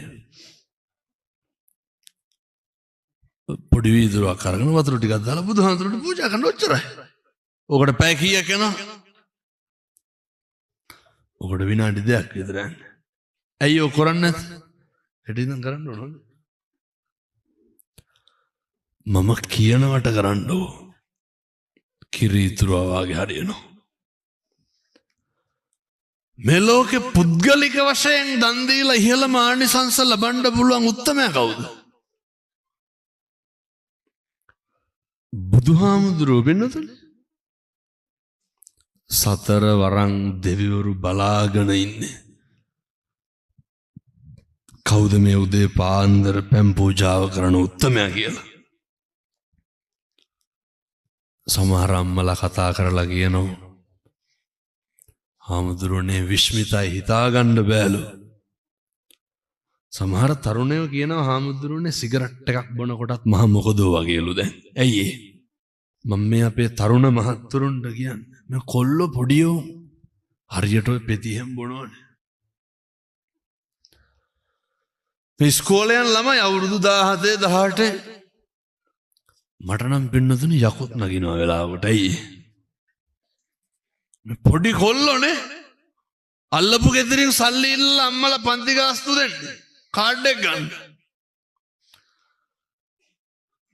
පොඩි වීදුරුවක් අරගෙන වතුර ටිකක් දාලා බුදුහාමුදුරුවන්ට පූජා කරන්න ඔච්චරයි. ඕකට පැය කීයක් යනවා? ඕකට විනාඩි 2ක් විතර යන්නේ. ඇයි ඔය කරන්නේ? හෙට ඉඳන් කරන්න ඕනද? මම කියනවට කරන්න ඕ. කිරීතුරුවා වගේ හරියනවා. මේ ලෝකේ පුද්ගලික වශයෙන් දන් දීලා ඉහළම ආනිසංස ලබන්න පුළුවන් උත්තමයා කවුද? බුදුහාමුදුරුවෝ වෙන්නතුනේ. සතර වරන් දෙවිවරු බලාගෙන ඉන්නේ. කවුද මේ උදේ පාන්දර පැම් පූජාව කරන උත්තමයා කියලා? සමහර අම්මලා කතා කරලා කියනවා හාමුදුරුවනේ විශ්මිතයි හිතාගන්න බෑලු. සමහර තරුණයෝ කියනවා හාමුදුරුවනේ සිගරට් එකක් බොනකොටත් මහ මොකදෝ වගේලු දැන්. ඇයි ඒ? මම මේ අපේ තරුණ මහත්තුරුන්ට කියන්නේ මේ කොල්ලෝ පොඩියෝ හරියට ඔය පෙතිහෙම් බොනවනේ. මේ ඉස්කෝලේ යන ළමයි අවුරුදු 17 18 මට නම් පින්නතුනේ යකුත් නගිනවා වෙලාවකට. ඇයි මේ පොඩි කොල්ලෝනේ අල්ලපු ගෙදරින් සල්ලි ඉල්ලලා අම්මලා පන්ති ගාස්තු දෙන්නේ කාඩ් එක ගන්න.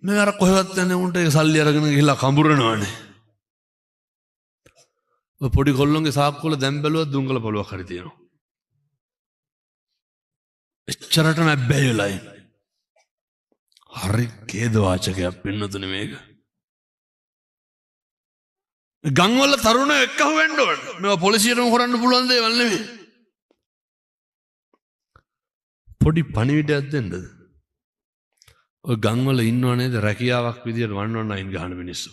මේ අර කොහෙවත් යන්නේ උන්ට ඒ සල්ලි අරගෙන ගිහලා කඹරනවානේ. ඔය පොඩි කොල්ලොන්ගේ සාක්කුවල දැන් බැලුවත් දුංගල පොලුවක් හරි තියෙනවා. එච්චරට නැබ්බැහි වෙලා ඉන්නේ. හරි ඛේද වාචකයක් වෙන්නතුනේ මේක. ගම්වල තරුණයෝ එක්කහුව වෙන්න ඕන. මේවා පොලිසියටම කරන්න පුළුවන් දේවල් නෙමෙයි. පොඩි පණිවිඩයක් දෙන්නද? ඔය ගම්වල ඉන්නව නේද රැකියාවක් විදියට 119 ගහන මිනිස්සු.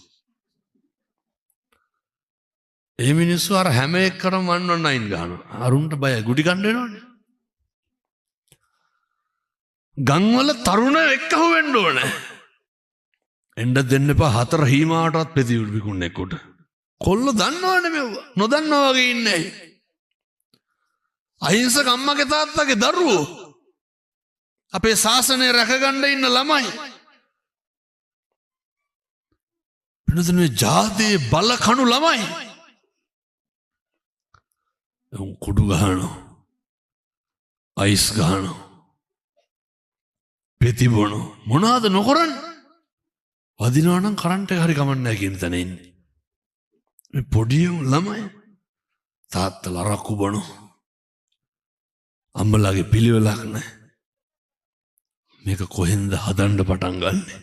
ඒ මිනිස්සු අර හැම එකකටම 119 ගහනවා. අරුන්ට බයයි ගුටි කන්න වෙනවනේ. ගම්වල තරුණයෝ එක්කහුව වෙන්න ඕනේ. එන්න දෙන්න එපා හතර හීමාවටවත් පෙති විකුණෙකුට. කොල්ලෝ දන්නවනේ මෙව. නොදන්නා වගේ ඉන්නේ. අහිංසක අම්මගේ තාත්තගේ දරුවෝ. අපේ ශාසනය රැකගන්න ඉන්න ළමයි. වෙනදනේ ජාතියේ බල කණු ළමයි. කුඩු ගහනවා. අයිස් ගහනවා. පෙති බොනවා. මොනවාද නොකරන්නේ? වදිනවා නම් කරන්ට් එක හරි කමන්නේ නැහැ කියන තැන ඉන්නේ. මේ පොඩි ළමයි තාත්තලා රක්කු බොනවා. අම්මලාගේ පිළිවෙලක් නැහැ. මේක කොහෙන්ද හදන්න පටන් ගන්නෙ?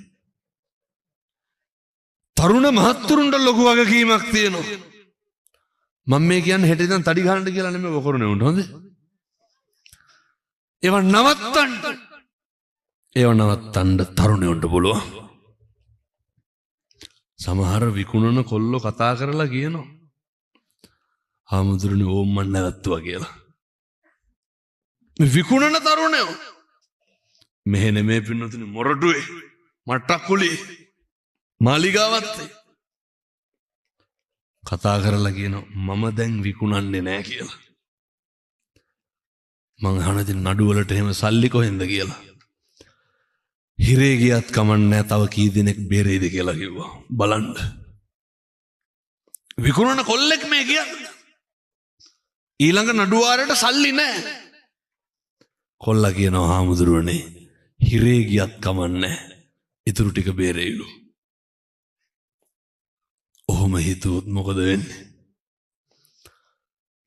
තරුණ මහත්තුරුන්ට ලොකු වගකීමක් තියෙනවා. මම මේ කියන්නේ හෙට ඉඳන් තඩි ගහන්න කියලා නෙමෙයි ඔය කරන්නේ උන්ට හොඳේ. ඒව නවත්තන්න තරුණයන්ට පුළුවන්. සමහර විකුණන කොල්ලෝ කතා කරලා කියනවා හාමුදුරනේ ඕම් මන් නැවතුවා කියලා. මේ විකුණන තරුණයෝ මෙහෙ නෙමේ පින්නතුනි මොරටුවේ මට්ටක්කුලි මාලිගාවත් කතා කරලා කියනවා මම දැන් විකුණන්නේ නැහැ කියලා. මං අහන ඉතින් නඩුවලට එහෙම සල්ලි කොහෙන්ද කියලා. හිරේ ගියත් කමන්නේ තව කී දෙනෙක් බේරෙයිද කියලා කිව්වා. බලන්න. විකුණන කොල්ලෙක් මේ කියන්නේ. ඊළඟ නඩුවාරයට සල්ලි නැහැ. කොල්ලා කියනවා හාමුදුරුවනේ හිරේ ගියත් කමන්නේ ඉතුරු ටික බේරෙයිලු. ඔහොම හිතුවොත් මොකද වෙන්නේ?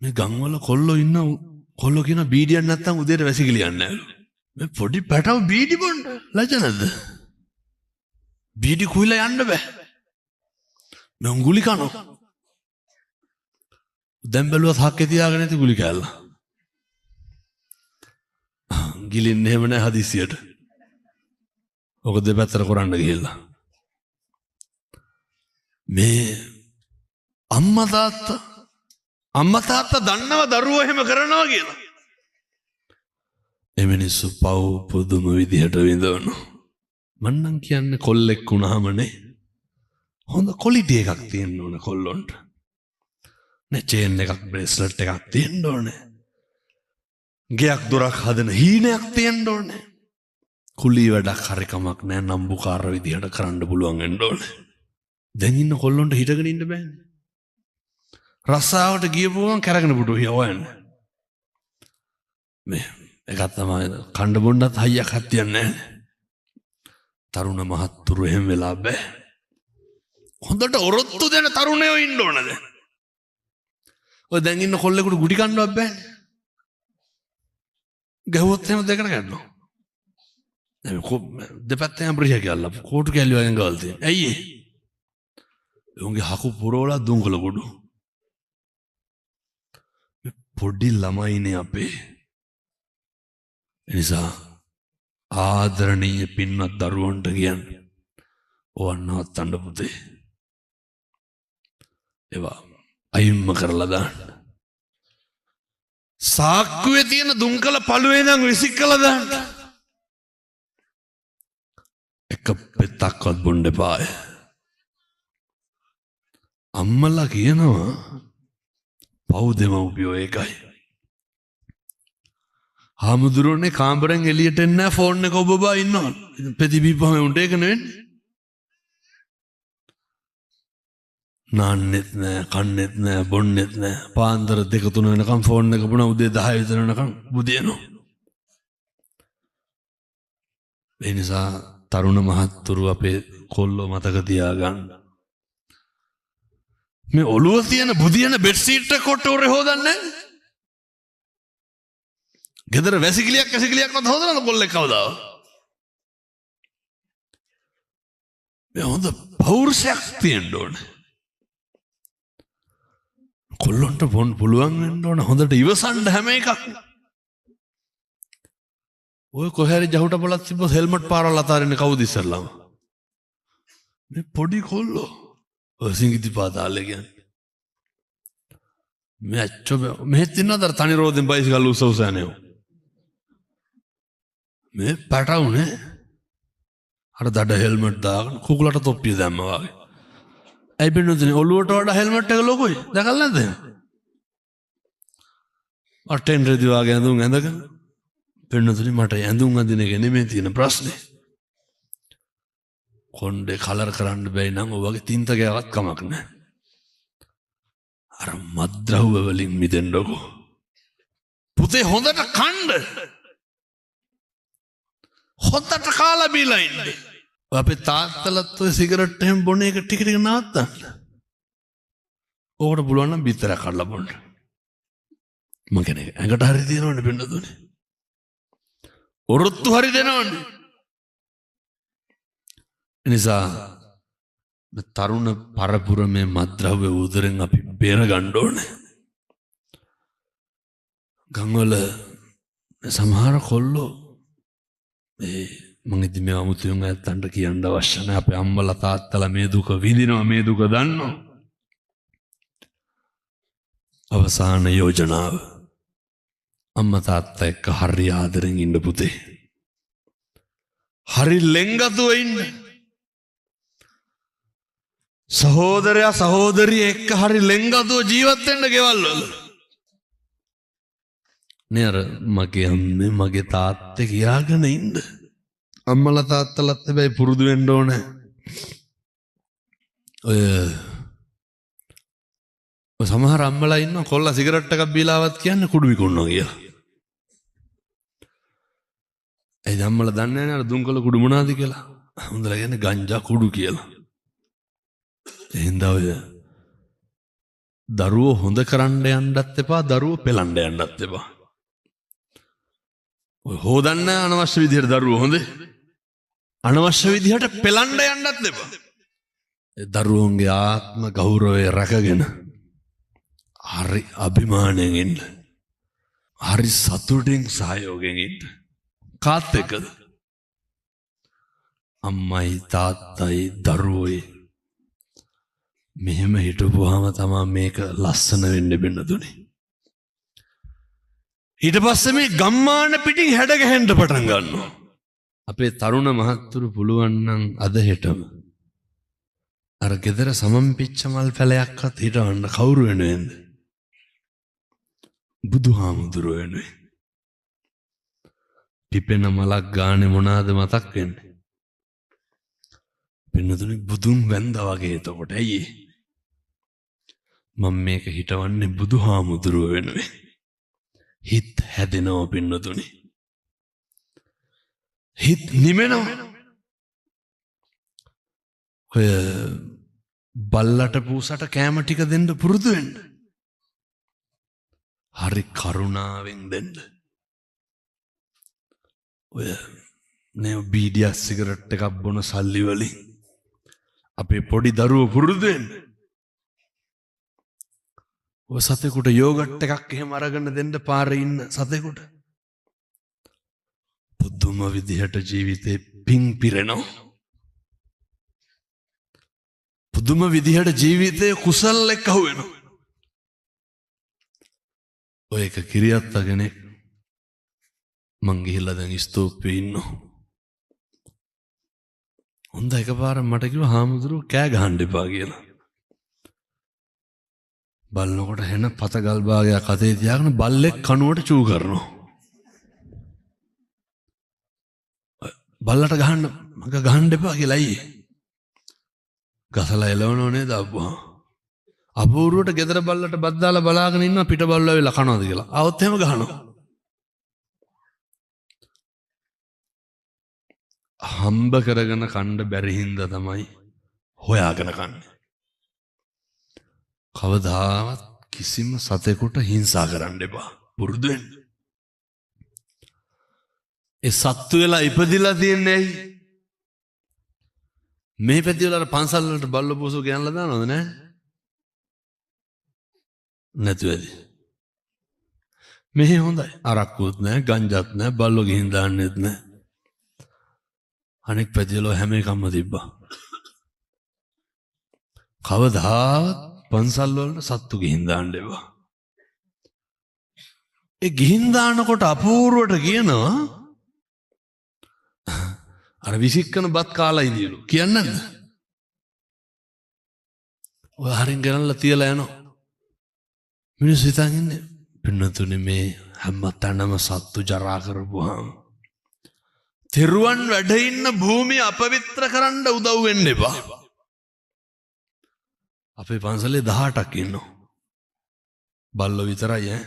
මේ ගම්වල කොල්ලෝ ඉන්න කොල්ලෝ කියන බීඩියක් නැත්තම් උදේට වැසිකිලියන්නේ නැලු. මේ පොඩි පැටව බීඩි බොන්න ලජ නැද්ද? බීඩි කුයිලා යන්න බෑ. මම ගුලි කනවා. දැන් බැලුවත් හක්කේ තියාගෙන ඉති ගුලි කෑල්ල. ගිලින්නේ එහෙම නැහැ හදිසියට. ඔක දෙපැත්තට කරන්න ගිහිල්ලා. මේ අම්මා තාත්තා දන්නව දරුවෝ එහෙම කරනවා කියලා. එමිනිස්සු පව් පුදුම විදිහට විඳවනවා. මන්නම් කියන්නේ කොල්ලෙක් වුණාමනේ හොඳ ක්වොලිටි එකක් තියෙන්න ඕන කොල්ලොන්ට. නේ චේන් එකක් බ්‍රේස්ලට් එකක් තියෙන්න ඕනේ. ගයක් දොරක් හදන හීනයක් තියෙන්න ඕනේ. කුලී වැඩක් හරි කමක් නැහැ නම්බුකාර විදිහට කරන්න පුළුවන් වෙන්න ඕනේ. දැන් ඉන්න කොල්ලොන්ට හිටගෙන ඉන්න බෑනේ. රස්සාවට ගියපුවම කරගෙන පුටු හොයන්නේ. මේ එකක් තමයි කණ්ඩ බොණ්ඩත් හයියක් හත්තියන්නේ නැහැ. තරුණ මහත්තුරු එහෙම වෙලා බෑ. හොඳට ඔරොත්තු දෙන තරුණයෝ ඉන්න ඕන දැන්. ඔය දැන් ඉන්න කොල්ලෙකුට ගුටි කන්නවත් බෑනේ. ගහුවොත් එහෙම දෙකට ගන්නවා. දෙපැත්තෙන් අපරිය කියලා කෝටු කැල්ල වගේ ගවල් තියෙන. ඇයි ඒ? උන්ගේ හකු පුරවලා දුංගල ගොඩු. පොඩි ළමයිනේ අපේ. එනිසා ආදරණීය පින්වත් දරුවන්ට කියන්නේ ඕවන්නවත් අඬ පුතේ. ඒවා අයින්ම කරලා දාන්න. සාක්කුවේ තියෙන දුංකල පළුවේ නම් විසිකලා දාන්න. එක පෙත්තක්වත් බොන්න එපාය. අම්මලා කියනවා පව් දෙමව්පියෝ ඒකයි. හාමුදුරුවනේ කාමරෙන් එළියට එන්නේ නැහැ ෆෝන් එක ඔබබා ඉන්නවා. ප්‍රතිබිම්බම උන්ට ඒක නෙවෙන්නේ. නාන්නෙත් නැහැ, කන්නෙත් නැහැ, බොන්නෙත් නැහැ. පාන්දර 2-3 වෙනකම් ෆෝන් එක පුණා උදේ 10 විතර වෙනකම් බුදියනවා. ඒ නිසා තරුණ මහත්තුරු අපේ කොල්ලෝ මතක තියාගන්න. මේ ඔළුව තියෙන බුදියන බෙඩ් සීට් එක කොට උරේ හොදන්නේ. ගෙදර වැසිකිලියක්වත් හොදනවද කොල්ලෙක් කවදාවත්? මේ හොඳ පෞරුෂයක් තියෙන්න ඕනේ. කොල්ලොන්ට පුළුවන් වෙන්න ඕන හොඳට ඉවසන්න හැම එකක්. ඔය කොහේරි ජහුට බලත් තිබ්බොත් හෙල්මට් පාරවල් අතාරින්නේ කවුද ඉස්සල්ලාම? මේ පොඩි කොල්ලෝ ඔය සිංගිති පාතාලේ කියන්නේ. මේ අච්චෝ මෙහෙත් ඉන්නවද තනි රෝදෙන් බයිසිකල් උස යන්නේ. මේ පැටවුනේ අර දඩ හෙල්මට් දාගෙන කුකුලට තොප්පිය දැම්මා වගේ. ඇයි බින්දුනේ ඔළුවට වඩා හෙල්මට් එක ලොකුයි. දැකලා නැද්ද? අටෙන් රෙදි වගේ ඇඳුම් ඇඳගෙන බින්දුනේ මට ඇඳුම් අඳින එක නෙමෙයි තියෙන ප්‍රශ්නේ. කොණ්ඩේ කලර් කරන්න බැයි නම් ඔය වගේ තින්ත ගෑවත් කමක් නැහැ. අර මද්ද්‍රව්‍ය වලින් මිදෙන්නකෝ. පුතේ හොඳට කන්න. හොඳට කාලා බීලා ඉන්න. අපේ තාත්තලත් ඔය සිගරට් එහෙම බොන එක ටික ටික නවත්තන්න. ඕකට පුළුවන් නම් බිත්තරයක් කඩලා බොන්න. මං කියන්නේ ඇඟට හරි දෙනවනේ බෙන්නදුනේ. ඔරොත්තු හරි දෙනවනේ. එනිසා තරුණ පරපුර මේ මද්ද්‍රව්‍ය උදරෙන් අපි බේර ගන්න ඕනේ. ගම්වල සමහර කොල්ලෝ මං ඉතින් මේ අමුතුවෙන් ඇත්තන්ට කියන්න අවශ්‍ය නැහැ. අපේ අම්මලා තාත්තලා මේ දුක විඳිනවා, මේ දුක දන්නවා. අවසාන යෝජනාව අම්මා තාත්තා එක්ක හරි ආදරෙන් ඉන්න පුතේ. හරි ලෙන්ගතුව ඉන්න. සහෝදරයා සහෝදරිය එක්ක හරි ලෙන්ගතුව ජීවත් වෙන්න ගෙවල් වල. නේ අර මගේ අම්මේ මගේ තාත්තේ කියාගෙන ඉන්න. අම්මලා තාත්තලාත් හැබැයි පුරුදු වෙන්න ඕනේ. ඔය සමහර අම්මලා ඉන්නවා කොල්ලා සිගරට් එකක් බීලාවත් කියන්නේ කුඩු විකුණනවා කියලා. ඒ අම්මලා දන්නේ නැහැ නේද දුම්කල කුඩු මොනවාද කියලා. හොඳලා කියන්නේ ගංජා කුඩු කියලා. එහෙනම් ඔය දරුවෝ හොඳ කරන්න යන්නත් එපා, දරුවෝ පෙලන්න යන්නත් එපා. ඔය හොදන්න අනවශ්‍ය විදිහට දරුවෝ හොඳේ. අනවශ්‍ය විදිහට පෙලන්න යන්නත් එපා. ඒ දරුවෝන්ගේ ආත්ම ගෞරවය රැකගෙන හරි අභිමාණයෙන් ඉන්න. හරි සතුටින් සහයෝගයෙන් ඉන්න. කාත් එක්කද? අම්මයි තාත්තයි දරුවෝයි මෙහෙම හිටපුවාම තමයි මේක ලස්සන වෙන්න බෙන්නතුනේ. ඊට පස්සේ මේ ගම්මාන පිටින් හැඩ ගැහෙන්න පටන් ගන්නවා. අපේ තරුණ මහත්තුරු පුළුවන් නම් අද හෙටම අර ගෙදර සමම්පිච්ච මල් පැලයක්වත් හිටවන්න කවුරු වෙනුවෙන්ද? බුදුහාමුදුරුවෝ වෙනුවෙන්. පිපෙන මලක් ගානේ මොනවාද මතක් වෙන්නේ? පින්නතුනේ බුදුන් වැන්දා වගේ. එතකොට ඇයි මම මේක හිටවන්නේ බුදුහාමුදුරුවෝ වෙනුවෙන්. හිත හැදෙනවා පින්නතුනේ. හිත නිමෙනවා. ඔය බල්ලට පූසට කෑම ටික දෙන්න පුරුදු වෙන්න. හරි කරුණාවෙන් දෙන්න. ඔය නේ බීඩියක් සිගරට් එකක් බොන සල්ලි වලින් අපේ පොඩි දරුවෝ පුරුදු වෙන්න. ඔය සතෙකුට යෝගට් එකක් එහෙම අරගෙන දෙන්න පාරේ ඉන්න සතෙකුට. පුදුම විදිහට ජීවිතේ පිං පිරෙනවා. පුදුම විදිහට ජීවිතේ කුසල් එක්ක අහුවෙනවා. ඔය එක කිරියත්ත කෙනෙක් මං ගිහිල්ලා දැන් ස්තූපේ ඉන්නවා. හොඳ එකපාරක් මට කිව්වා හාමුදුරුවෝ කෑ ගහන්න එපා කියලා. බලනකොට හෙන පතගල් භාගයක් අතේ තියාගෙන බල්ලෙක් කනුවට චූ කරනවා. බල්ලට ගහන්න මග ගහන්න එපා කියලා අයියේ. ගසලා එලවනෝ නේද අබ්බා. අපූර්වට ගෙදර බල්ලට බත් දාලා බලාගෙන ඉන්නවා පිට බල්ලෝ වෙලා කනවාද කියලා. ආවොත් එහෙම ගහනවා. හම්බ කරගෙන කන්න බැරි හින්දා තමයි හොයාගෙන කන්නේ. කවදාවත් කිසිම සතෙකුට හිංසා කරන්න එපා. පුරුදු වෙන්න. ඒ සත්තු වෙලා ඉපදිලා තියන්නේ ඇයි? මේ පැති වල අර පන්සල් වලට බල්ලෝ පොසෝ ගෙනල්ලා දානවද නැහැ? නැතු ඇති. මෙහි හොඳයි. අරක්කුත් නැහැ, ගංජාත් නැහැ, බල්ලෝ ගිහින් දාන්නෙත් නැහැ. අනෙක් පැති වල හැම එකක්ම තිබ්බා. කවදාවත් පන්සල් වලට සත්තු ගිහින් දාන්න එපා. ඒ ගිහින් දානකොට අපූර්වට කියනවා අර විසික්කන බත් කාලා ඉඳිලු. කියන්නද? ඔය හරින් ගනනලා තියලා යනවා. මිනිස්සු හිතන් ඉන්නේ පින්නතුනේ මේ හැම තැනම සත්තු ජරා කරපුවාම තෙරුවන් වැඩ ඉන්න භූමිය අපවිත්‍ර කරන්න උදව් වෙන්න එපා. අපේ පන්සලේ 18ක් ඉන්නවා. බල්ලෝ විතරයි ඈ.